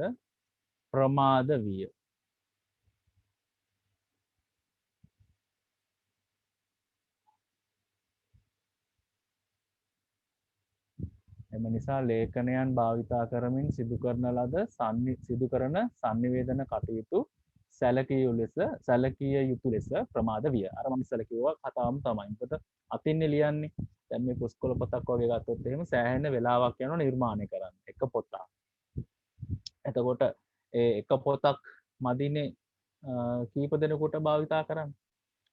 ප්‍රමාද විය. එම නිසා ලේඛනයන් භාවිතා කරමින් සිදු කරන sannivedana කටයුතු සැලකිය යුතු ලෙස ප්‍රමාද විය. අර මම ඉස්සෙල්ලා කිව්වා කතාවම තමයි. මොකද අතින්නේ ලියන්නේ. දැන් මේ පුස්කොළ පොතක් වගේ ගත්තොත් එහෙම සෑහෙන වෙලාවක් යනවා නිර්මාණය කරන්න. එක පොතක්. එතකොට ඒ එක පොතක් මදිනේ කීප දෙනෙකුට භාවිතා කරන්න.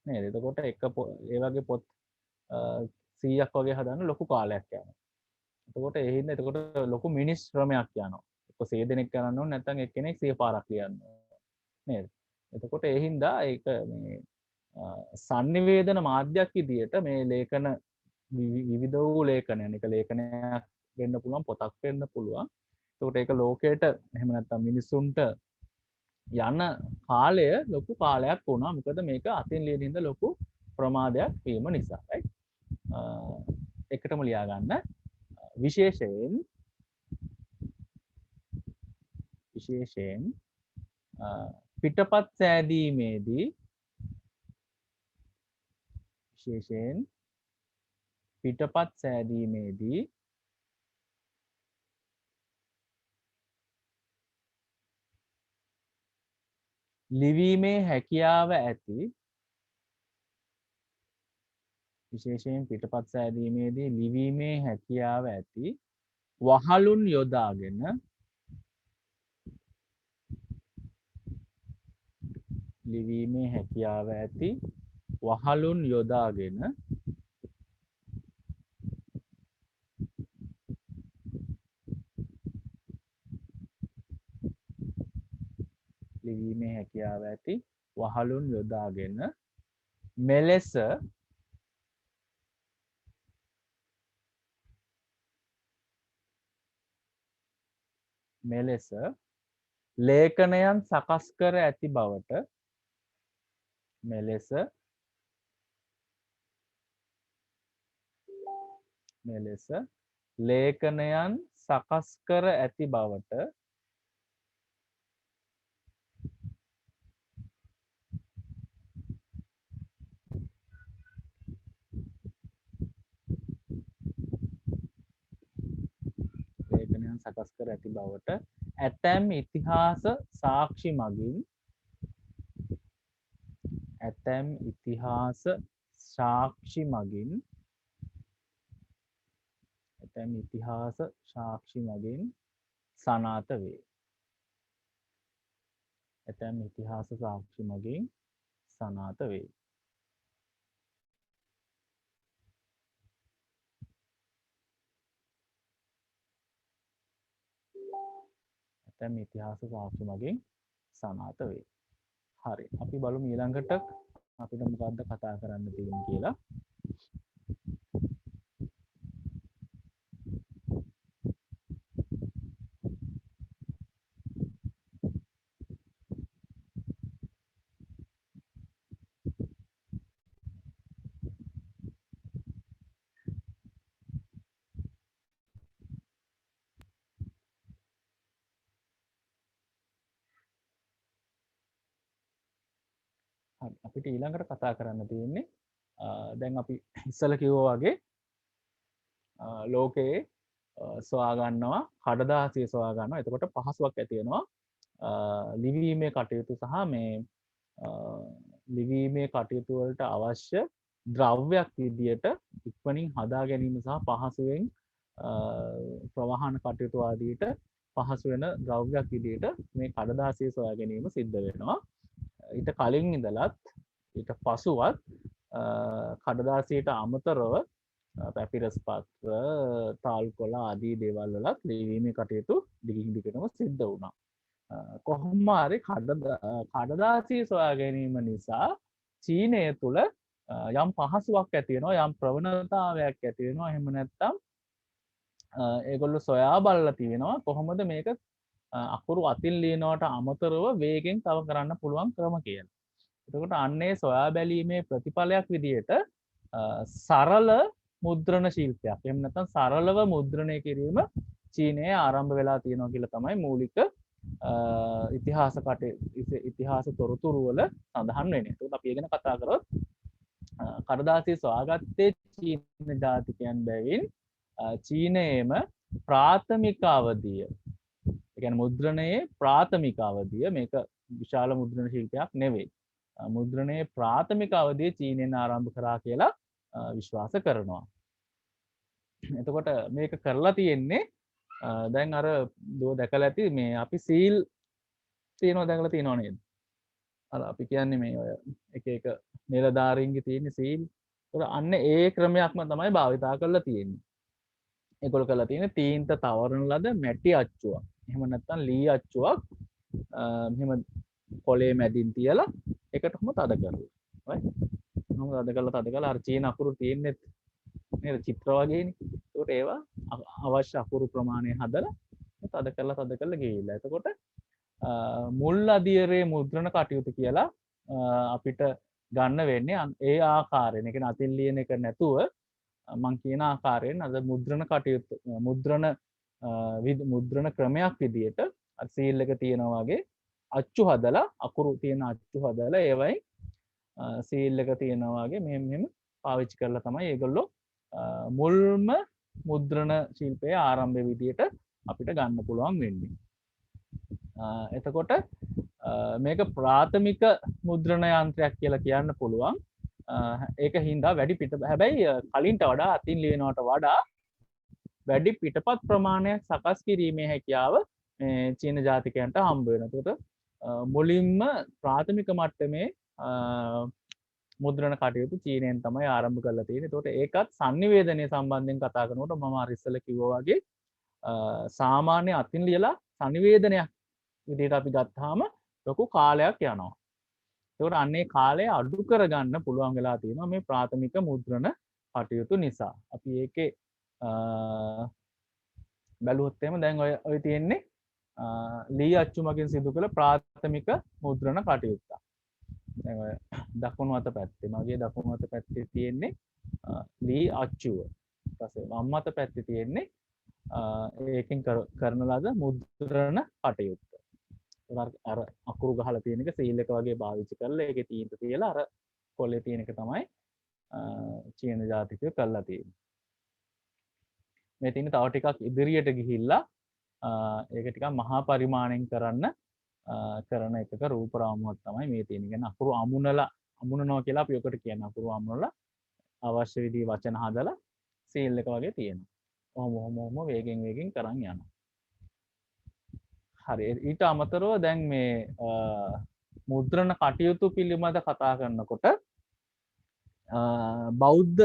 නේද? එතකොට ඒ වගේ පොත් 100ක් වගේ හදන්න ලොකු කාලයක් යනවා. එතකොට ඒ හින්දා එතකොට ලොකු මිනිස් ශ්‍රමයක් යනවා. එක්ක 100 දෙනෙක් කරන්න ඕනේ නැත්නම් එක්කෙනෙක් 100 පාරක් ලියන්න ඕනේ. නේද? එතකොට ඒ හින්දා ඒක මේ sannivedana මාධ්‍යයක් විදියට මේ ලේඛන විවිධ වූ ලේඛනයන් එක ලේඛනයක් වෙන්න පුළුවන් පොතක් වෙන්න පුළුවන්. එතකොට ඒක ලෝකයට එහෙම නැත්නම් මිනිසුන්ට යන කාලය ලොකු කාලයක් වුණා. මොකද මේක අතින් ලියන හින්දා ලොකු ප්‍රමාදයක් වීම නිසා. right? එකටම ලියා ගන්න. විශේෂයෙන් පිටපත් සෑදීමේදී ලිවීමේ හැකියාව ඇති වහලුන් යොදාගෙන මෙලෙස ලේඛනයන් සකස් කර ඇති බවට ඇතැම් ඉතිහාස සාක්ෂි මගින් සාක්ෂි මගින් ඇතැම් ඉතිහාස සාක්ෂි මගින් සනාත වේ. ඇතැම් ඉතිහාස සාක්ෂි මගින් සනාත වේ. ඇතැම් ඉතිහාස සාක්ෂි මගින් සනාත වේ. හරි. අපි බලමු ඊළඟට අපිට මොකක්ද කතා කරන්න තියෙන්නේ කියලා. අපිට ඊළඟට කතා කරන්න තියෙන්නේ දැන් අපි ඉස්සල කිව්වා වගේ ලෝකයේ සොයා ගන්නවා කඩදාසිය සොයා ගන්නවා. එතකොට පහසුවක් ඇති වෙනවා ලිවීමේ කටයුතු සහ මේ ලිවීමේ කටයුතු වලට අවශ්‍ය ද්‍රව්‍යයක් විදියට ඉක්මනින් හදා ගැනීම සහ පහසුවෙන් ප්‍රවාහන කටයුතු ආදීට පහසු වෙන ද්‍රව්‍යයක් විදියට මේ කඩදාසිය සොයා ගැනීම සිද්ධ වෙනවා. ඊට කලින් ඉඳලත් ඊට පසුවත් කඩදාසියට අමතරව පැපිරස් පත්‍ර තාල් කොළ ආදී දේවල් වලත් ලිවීමේ කටයුතු දිගින් දිගටම සිද්ධ වුණා. කොහොම හරි කඩදාසිය සොයා ගැනීම නිසා චීනය තුළ යම් පහසුවක් ඇති වෙනවා, යම් ප්‍රවණතාවයක් ඇති වෙනවා. එහෙම නැත්නම් ඒගොල්ලෝ සොයා බලලා තියෙනවා කොහොමද මේක අකුරු අතින් ලියනවට අමතරව වේගෙන් තව කරන්න පුළුවන් ක්‍රම කියලා. එතකොට අන්නේ සොයා බැලීමේ ප්‍රතිඵලයක් විදිහට සරල මුද්‍රණ ශිල්පයක්. එහෙම නැත්නම් සරලව මුද්‍රණය කිරීම චීනයේ ආරම්භ වෙලා තියෙනවා කියලා තමයි මූලික ඉතිහාස තොරතුරු වල සඳහන් වෙන්නේ. එතකොට අපි ගැන කතා කරොත් කඩදාසිය සොයාගත්තේ චීන ජාතිකයන් බැවින් චීනයේම ප්‍රාථමික අවධිය, ඒ කියන්නේ මුද්‍රණයේ ප්‍රාථමික අවධිය, මේක විශාල මුද්‍රණ ශිල්පයක් නෙවෙයි. මුද්‍රණයේ ප්‍රාථමික අවධිය චීනයෙන් ආරම්භ කරා කියලා විශ්වාස කරනවා. එතකොට මේක කරලා තියෙන්නේ දැන් අර දුව දැකලා ඇති මේ අපි සීල් තියෙනවා දැකලා තියෙනව නේද? අර අපි කියන්නේ මේ ඔය එක එක නිලධාරීන්ගේ තියෙන සීල්. ඒක අන්න ඒ ක්‍රමයක්ම තමයි භාවිතා කරලා තියෙන්නේ. ඒගොල්ලෝ කරලා තියෙන්නේ තීන්ත තවරන ලද මැටි අච්චුවක්. එහෙම නැත්නම් ලී අච්චුවක් මෙහෙම කොලේ මැදින් තියලා එකටම තද කරලා. right? මොකද තද කරලා අර චීන අකුරු තියෙන්නේ නේද චිත්‍ර වගේනේ. ඒකට ඒවා අවශ්‍ය අකුරු ප්‍රමාණය හදලා තද කරලා ගිහිල්ලා. එතකොට මුල් අදියරේ මුද්‍රණ කටයුතු කියලා අපිට ගන්න වෙන්නේ ඒ ආකාරයෙන්. ඒ කියන්නේ අතින් ලියන එක නැතුව මං කියන ආකාරයෙන් අද මුද්‍රණ කටයුතු මුද්‍රණ ක්‍රමයක් විදියට අර සීල් එක තියෙනවා වගේ අච්චු හදලා අකුරු තියෙන අච්චු හදලා ඒවයි සීල් එක තියෙනවා වගේ මෙහෙම පාවිච්චි කරලා තමයි ඒගොල්ලෝ මුල්ම මුද්‍රණ ශිල්පයේ ආරම්භය විදියට අපිට ගන්න පුළුවන් වෙන්නේ. එතකොට මේක ප්‍රාථමික මුද්‍රණ යන්ත්‍රයක් කියලා කියන්න පුළුවන්. ඒක හින්දා වැඩි හැබැයි කලින්ට වඩා අතින් ලියනවට වඩා වැඩි පිටපත් ප්‍රමාණයක් සකස් කිරීමේ හැකියාව චීන ජාතිකයන්ට හම්බ වෙනවා. එතකොට මුලින්ම ප්‍රාථමික මට්ටමේ මුද්‍රණ කටයුතු චීනයෙන් තමයි ආරම්භ කරලා තියෙන්නේ. එතකොට ඒකත් sannivedanaya සම්බන්ධයෙන් කතා කරනකොට මම අර ඉස්සෙල්ලා කිව්වා වගේ සාමාන්‍ය අතින් ලියලා sannivedanaya විදිහට අපි ගත්තාම ලොකු කාලයක් යනවා. ඒකට අන්නේ කාලය අඩු කරගන්න පුළුවන් වෙලා තියෙනවා මේ ප්‍රාථමික මුද්‍රණ කටයුතු නිසා. අපි ඒකේ බැලුවොත් එහෙම දැන් ඔය තියෙන්නේ ලී අච්චු මගින් සිදු කළ ප්‍රාථමික මුද්‍රණ කටයුත්ත. දැන් ඔය දකුණු අත පැත්තේ මගේ දකුණු අත පැත්තේ තියෙන්නේ ලී අච්චුව. ඊට පස්සේ වම් අත පැත්තේ තියෙන්නේ ඒකෙන් කරන ලද මුද්‍රණ කටයුත්ත. අර අකුරු ගහලා තියෙන එක සීල් එක වගේ පාවිච්චි කරලා ඒකේ තීන්ත තියලා අර කොලේ තියෙන එක තමයි චීන ජාතිකයෝ කරලා තියෙන්නේ. මේ තියෙන තව ටිකක් ඉදිරියට ගිහිල්ලා ඒක ටිකක් මහා පරිමාණයෙන් කරන එකක රූප රාමුවක් තමයි මේ තියෙන්නේ. කියන්නේ අකුරු අමුණනවා කියලා අපි ඔකට කියන අකුරු අමුණලා අවශ්‍ය විදිහේ වචන හදලා සීල් එක වගේ තියෙනවා. ඔහොම වේගෙන් කරන් යනවා. හරි. ඊට අමතරව දැන් මේ මුද්‍රණ කටයුතු පිළිබඳ කතා කරනකොට බෞද්ධ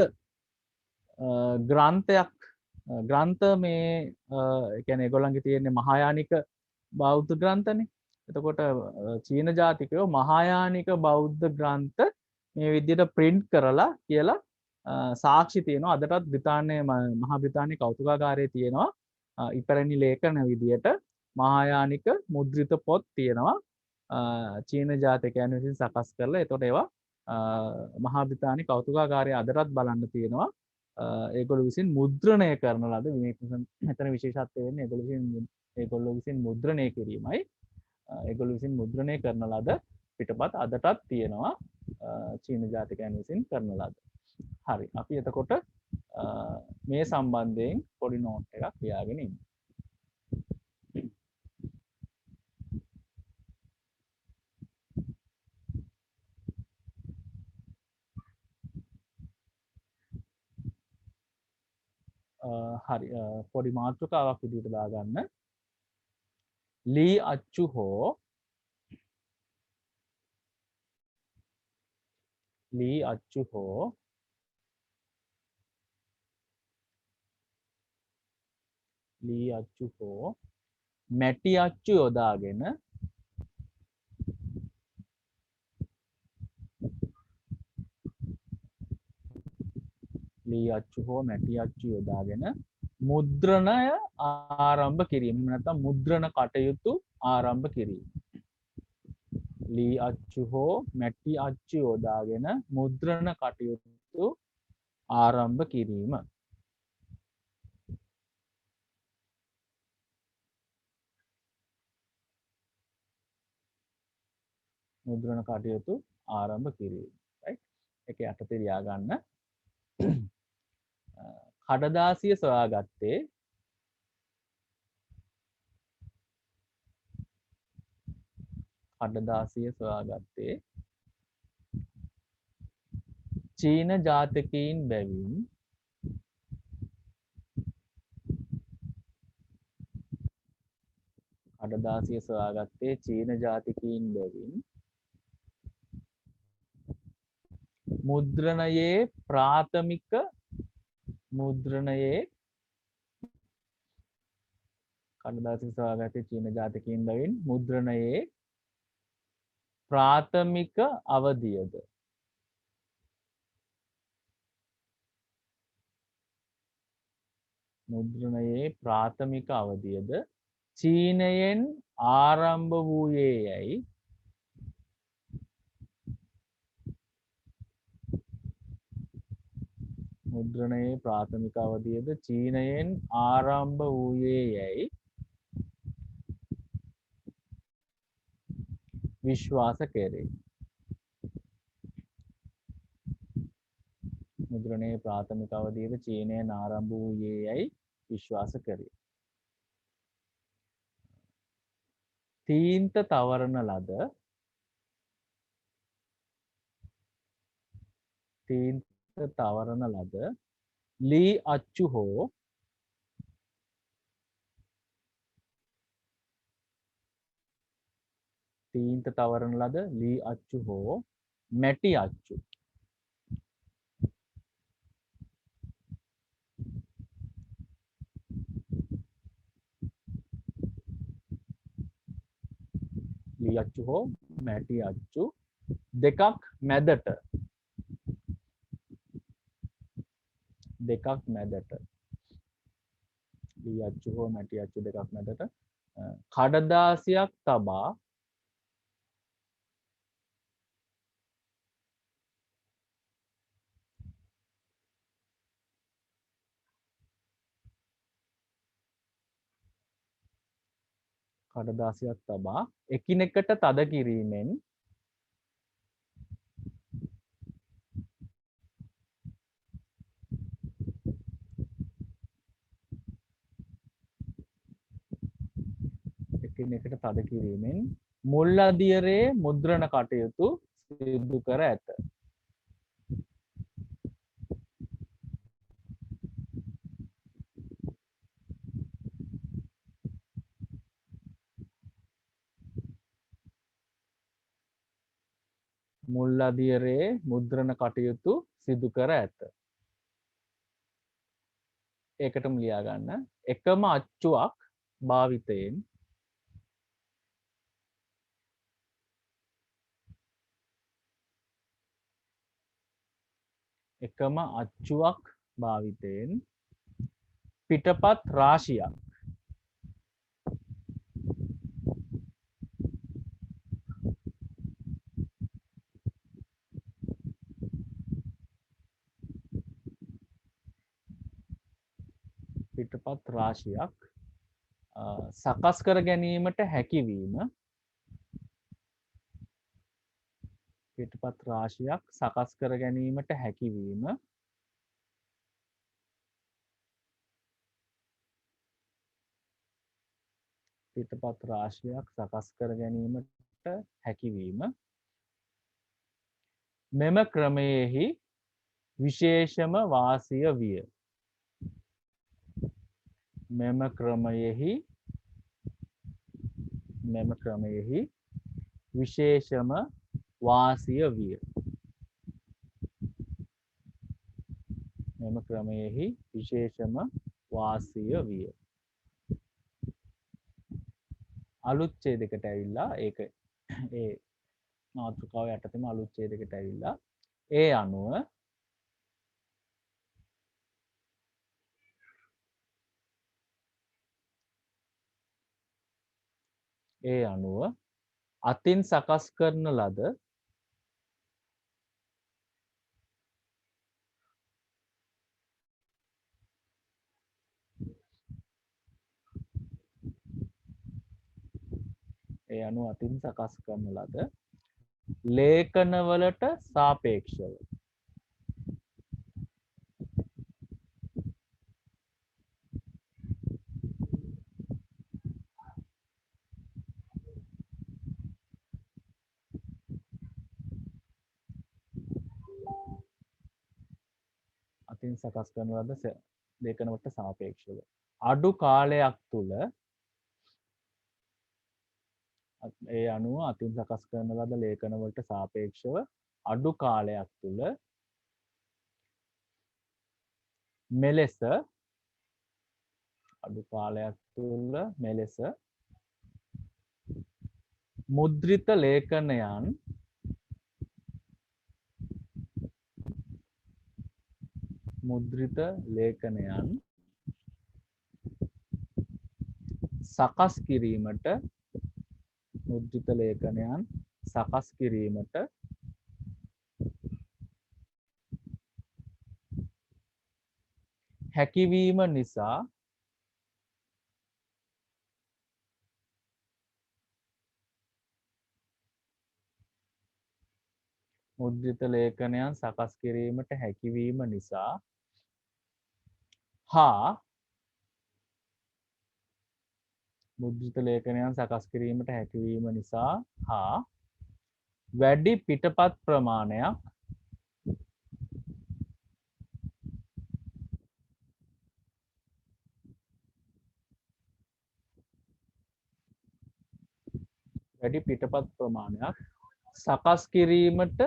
ග්‍රන්ථ මේ ඒ කියන්නේ ඒගොල්ලන්ගේ තියෙන්නේ මහායානික බෞද්ධ ග්‍රන්ථනේ. එතකොට චීන ජාතිකයෝ මහායානික බෞද්ධ ග්‍රන්ථ මේ විදිහට print කරලා කියලා සාක්ෂි තියෙනවා. අදටත් බ්‍රිතාන්‍යයේ මහා බ්‍රිතාන්‍ය කෞතුකාගාරයේ තියෙනවා ඉපැරණි ලේඛන විදියට මහායානික මුද්‍රිත පොත් තියෙනවා චීන ජාතිකයන් විසින් සකස් කරලා. එතකොට ඒවා මහා බ්‍රිතාන්‍ය කෞතුකාගාරයේ අදටත් බලන්න තියෙනවා. ඒගොල්ලෝ විසින් මුද්‍රණය කරන ලද මෙතන විශේෂත්වය වෙන්නේ ඒගොල්ලෝ විසින් මුද්‍රණය කිරීමයි. ඒගොල්ලෝ විසින් මුද්‍රණය කරන ලද පිටපත් අදටත් තියෙනවා චීන ජාතිකයන් විසින් කරන ලද. හරි. අපි එතකොට මේ සම්බන්ධයෙන් පොඩි නෝට් එකක් ලියාගෙන ඉමු. හරි. පොඩි මාතෘකාවක් විදිහට දාගන්න. ලී අච්චු හෝ මැටි අච්චු යොදාගෙන මුද්‍රණය ආරම්භ කිරීම. එහෙම නැත්නම් මුද්‍රණ කටයුතු ආරම්භ කිරීම. ලී අච්චු හෝ මැටි අච්චු යොදාගෙන මුද්‍රණ කටයුතු ආරම්භ කිරීම. මුද්‍රණ කටයුතු ආරම්භ කිරීම. right? ඒක යටතේ ලියා ගන්න. කඩදාසිය සොයාගත්තේ චීන ජාතිකයින් බැවින් මුද්‍රණයේ ප්‍රාථමික අවධියද චීනයෙන් ආරම්භ වූයේ යැයි විශ්වාස කෙරේ. මුද්‍රණයේ ප්‍රාථමික අවධියද චීනයෙන් ආරම්භ වූයේ යැයි විශ්වාස කරේ. තීන්ත තවරන ලද ලී අච්චු හෝ මැටි අච්චු දෙකක් මැදට කඩදාසියක් තබා එකිනෙකට තද කිරීමෙන් මුල් අදියරේ මුද්‍රණ කටයුතු සිදු කර ඇත. මුල් අදියරේ මුද්‍රණ කටයුතු සිදු කර ඇත. ඒකටම ලියා ගන්න. එකම අච්චුවක් භාවිතයෙන් එකම අච්චුවක් භාවිතයෙන් පිටපත් රාශියක් පිටපත් රාශියක් සකස් කර ගැනීමට හැකිවීම පිටපත් රාශියක් සකස් කර ගැනීමට හැකිවීම පිටපත් රාශියක් සකස් කර ගැනීමට හැකිවීම මෙම ක්‍රමයෙහි විශේෂම වාසිය විය. මෙම ක්‍රමයෙහි විශේෂම වාසිය විය. මෙම ක්‍රමයෙහි විශේෂම වාසිය විය. අලුත් ඡේදයකට ඇවිල්ලා ඒක ඒ මාතෘකාව යටතේම අලුත් ඡේදයකට ඇවිල්ලා ඒ අනුව අතින් සකස් කරන ලද ලේඛනවලට සාපේක්ෂව ලේඛනවලට සාපේක්ෂව අඩු කාලයක් තුල ඒ අනුව අතින් සකස් කරන ලද ලේඛනවලට සාපේක්ෂව අඩු කාලයක් තුල මෙලෙස මුද්‍රිත ලේඛනයන් සකස් කිරීමට හැකිවීම නිසා හා වැඩි පිටපත් ප්‍රමාණයක් සකස් කිරීමට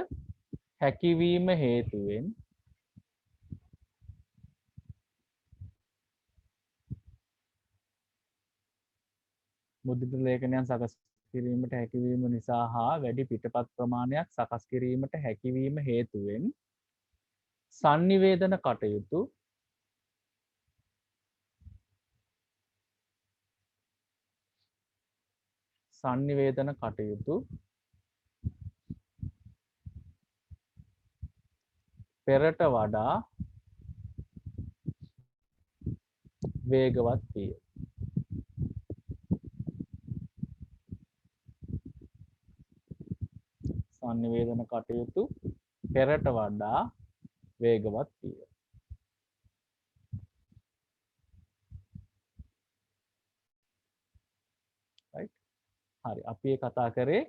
හැකිවීම හේතුවෙන් මුද්‍රිත ලේඛනයන් සකස් කිරීමට හැකිවීම නිසා හා වැඩි පිටපත් ප්‍රමාණයක් සකස් කිරීමට හැකිවීම හේතුවෙන් sannivedana කටයුතු පෙරට වඩා වේගවත් විය. sannivedana කටයුතු පෙරට වඩා වේගවත් විය. right හරි අපි ඒ කතා කරේ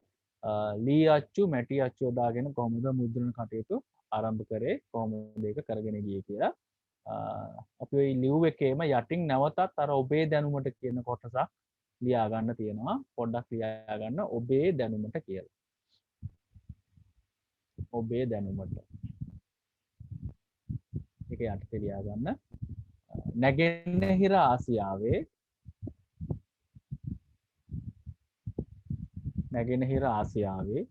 ලී අච්චු මැටි අච්චු යොදාගෙන කොහොමද මුද්‍රණ කටයුතු ආරම්භ කරේ කොහොමද ඒක කරගෙන ගියේ කියලා. අපි ওই ලිව් එකේම යටින් නැවතත් අර ඔබේ දැනුමට කියන කොටසක් ලියා ගන්න තියෙනවා. පොඩ්ඩක් ලියා ගන්න ඔබේ දැනුමට කියලා. ඔබේ දැනුමට. ඒක යටතේ ලියා ගන්න. නැගෙනහිර ආසියාවේ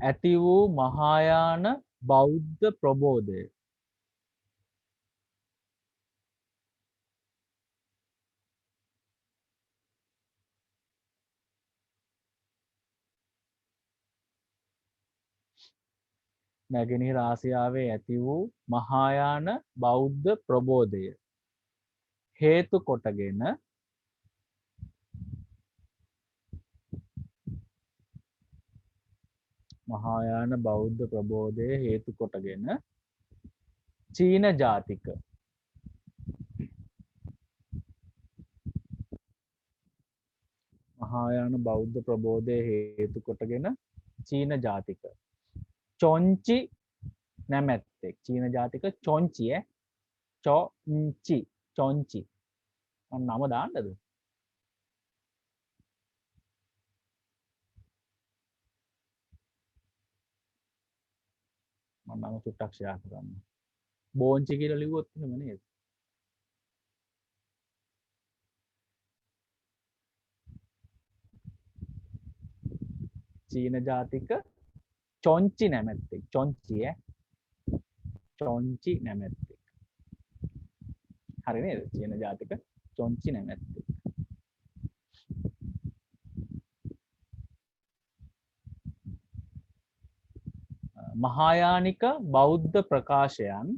ඇති වූ මහායාන බෞද්ධ ප්‍රබෝධය. නැගෙනහිර ආසියාවේ ඇති වූ මහායාන බෞද්ධ ප්‍රබෝධය හේතු කොටගෙන මහායාන බෞද්ධ ප්‍රබෝධය හේතු කොටගෙන චීන ජාතික මහායාන බෞද්ධ ප්‍රබෝධය හේතු කොටගෙන චීන ජාතික චොංචි නැමැත්තෙක් චීන ජාතික චොංචි චොංචි නම දාන්නද මම නම චුට්ටක් ෂෙයා කරන්න බෝංචි කියලා ලිව්වොත් එහෙම නේද චීන ජාතික චොංචි නැමැත්තෙක් චොංචි නැමැත්තෙක් හරි නේද චීන ජාතික චොංචි නැමැත්තෙක් මහායානික බෞද්ධ ප්‍රකාශයන්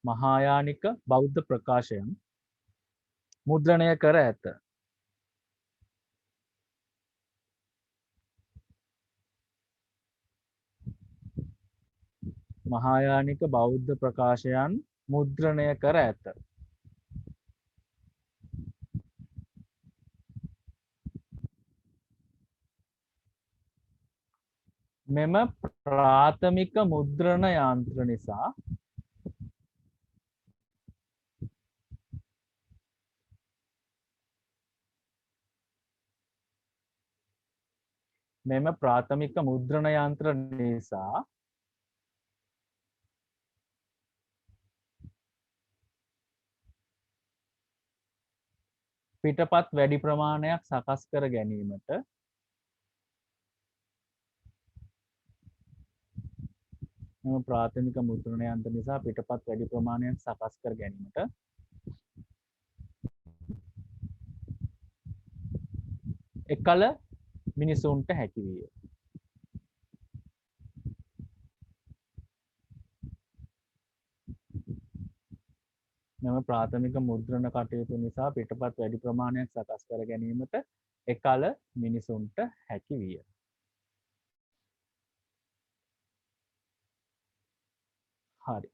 මහායානික බෞද්ධ ප්‍රකාශයන් මුද්‍රණය කර ඇත. මහායානික බෞද්ධ ප්‍රකාශයන් මුද්‍රණය කර ඇත. මෙම ප්‍රාථමික මුද්‍රණ යන්ත්‍ර නිසා මෙම ප්‍රාථමික මුද්‍රණ යන්ත්‍ර නිසා පිටපත් වැඩි ප්‍රමාණයක් සකස් කර ගැනීමට මෙම ප්‍රාථමික මුද්‍රණ යන්ත්‍ර නිසා පිටපත් වැඩි ප්‍රමාණයක් සකස් කර ගැනීමට එකල මිනිසුන්ට හැකි විය. මෙම ප්‍රාථමික මුද්‍රණ කටයුතු නිසා පිටපත් වැඩි ප්‍රමාණයක් සකස් කර ගැනීමට එකල මිනිසුන්ට හැකි විය. හරි.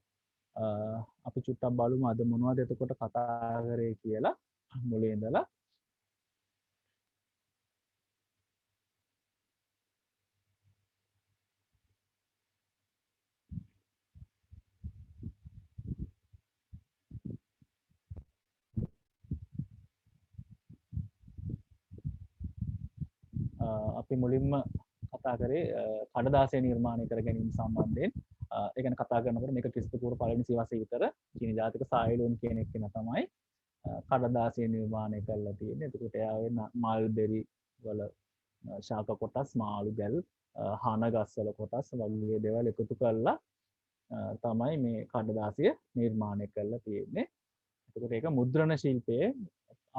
අපි චුට්ටක් බලමු අද මොනවද එතකොට කතා කරේ කියලා මුලින් ඉඳලා. අපි මුලින්ම කතා කරේ කඩදාසය නිර්මාණය කර ගැනීම සම්බන්ධයෙන් ඒ ගැන කතා කරනකොට මේක ක්‍රිස්තු පූර්ව පළවෙනි සියවසේ විතර චීන ජාතික සායලෝන් කියන එක්කෙනා තමයි කඩදාසය නිර්මාණය කරලා තියෙන්නේ. එතකොට එයාගේ මල්බෙරි වල ශාක කොටස්, මාළු ගැල්, හාන ගස්වල කොටස් වගේ දේවල් එකතු කරලා තමයි මේ කඩදාසිය නිර්මාණය කරලා තියෙන්නේ. එතකොට ඒක මුද්‍රණ ශිල්පයේ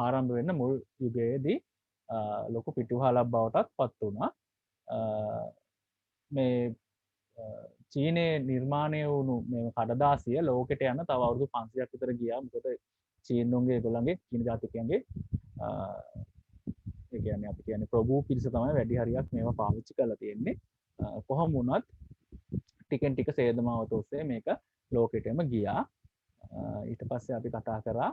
ආරම්භ වෙන්න මුල් යුගයේදී ලොකු පිටුහලක් බවටත් පත් වුණා. මේ චීනයේ නිර්මාණය වුණු මේ කඩදාසිය ලෝකෙට යන තව අවුරුදු 500ක් විතර ගියා. මොකද චීනුන්ගේ ඒගොල්ලන්ගේ චීන ජාතිකයන්ගේ ඒ කියන්නේ අපි කියන්නේ ප්‍රභූ පිරිස තමයි වැඩි හරියක් මේවා පාවිච්චි කරලා තියෙන්නේ. කොහොම වුණත් ටිකෙන් ටික සේදමාවත ඔස්සේ මේක ලෝකෙටම ගියා. ඊට පස්සේ අපි කතා කරා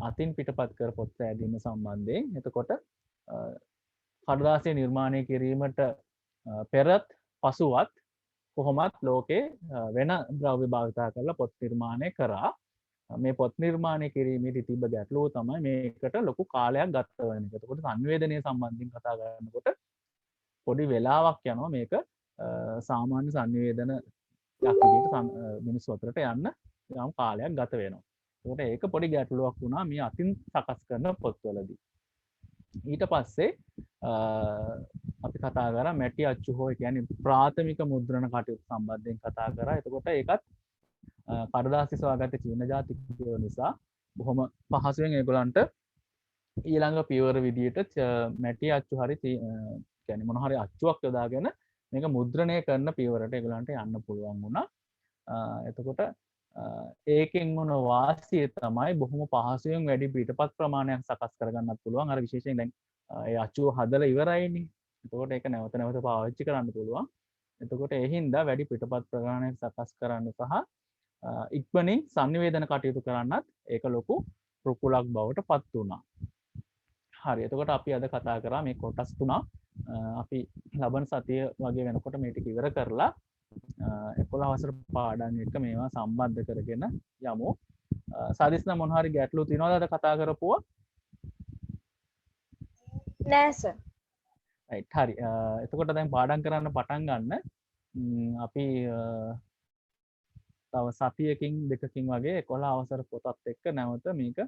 අතින් පිටපත් කර පොත් සෑදීම සම්බන්ධයෙන්. එතකොට කඩදාසිය නිර්මාණය කිරීමට පෙරත් පසුවත් කොහොමත් ලෝකේ වෙන ද්‍රව්‍ය භාවිතා කරලා පොත් නිර්මාණය කරා. මේ පොත් නිර්මාණය කිරීමේදී තිබ්බ ගැටලුව තමයි මේකට ලොකු කාලයක් ගත වෙන එක. එතකොට සංවේදනය සම්බන්ධයෙන් කතා කරනකොට පොඩි වෙලාවක් යනවා මේක සාමාන්‍ය සංවේදනයක් විදිහට මිනිස්සු අතරට යන්න යම් කාලයක් ගත වෙනවා. ඒකට ඒක පොඩි ගැටලුවක් වුණා මේ අතින් සකස් කරන පොත්වලදී. ඊට පස්සේ අපි කතා කරා මැටි අච්චු හෝ කියන්නේ ප්‍රාථමික මුද්‍රණ කටයුතු සම්බන්ධයෙන් කතා කරා. එතකොට ඒකත් කඩදාසි සොයාගත්ත චීන ජාතිකයෝ නිසා බොහොම පහසුවෙන් ඒගොල්ලන්ට ඊළඟ පියවර විදියට මැටි අච්චු හරි කියන්නේ මොන හරි අච්චුවක් යොදාගෙන මේක මුද්‍රණය කරන පියවරට ඒගොල්ලන්ට යන්න පුළුවන් වුණා. එතකොට ඒකෙන් මොන වාසිය තමයි බොහොම පහසුවෙන් වැඩි පිටපත් ප්‍රමාණයක් සකස් කරගන්නත් පුළුවන්. අර විශේෂයෙන් දැන් ඒ අච්චුව හදලා ඉවරයිනේ. එතකොට ඒක නැවත නැවත පාවිච්චි කරන්න පුළුවන්. එතකොට ඒ හින්දා වැඩි පිටපත් ප්‍රමාණයක් සකස් කරන්න සහ ඉක්මනින් සංනිවේදන කටයුතු කරන්නත් ඒක ලොකු රුකුලක් බවට පත් වුණා. හරි. එතකොට අපි අද කතා කරා මේ කොටස් තුනක්. අපි ලබන සතිය වගේ වෙනකොට මේ ටික ඉවර කරලා 11 වසර පාඩම් එක මේවා සම්බන්ධ කරගෙන යමු. සාදිස්නා මොන හරි ගැටලු තියෙනවද අද කතා කරපුවා? නෑ සර්. රයිට් හරි. එතකොට දැන් පාඩම් කරන්න පටන් ගන්න. අපි තව සතියකින් දෙකකින් වගේ 11 අවසර පොතත් එක්ක නැවත මේක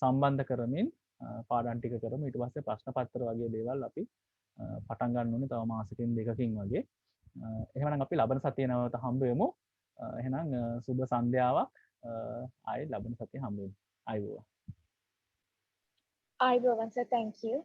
සම්බන්ධ කරමින් පාඩම් ටික කරමු. ඊට පස්සේ ප්‍රශ්න පත්‍ර වගේ දේවල් අපි පටන් ගන්න ඕනේ තව මාසෙකින් දෙකකින් වගේ. එහෙනම් අපි ලබන සතියේ නැවත හම්බ වෙමු. එහෙනම් සුබ සන්ධ්‍යාවක්. ආයේ ලබන සතියේ හම්බ වෙමු. ආයුබෝවන්. ආයුබෝවන් සර්. thank you.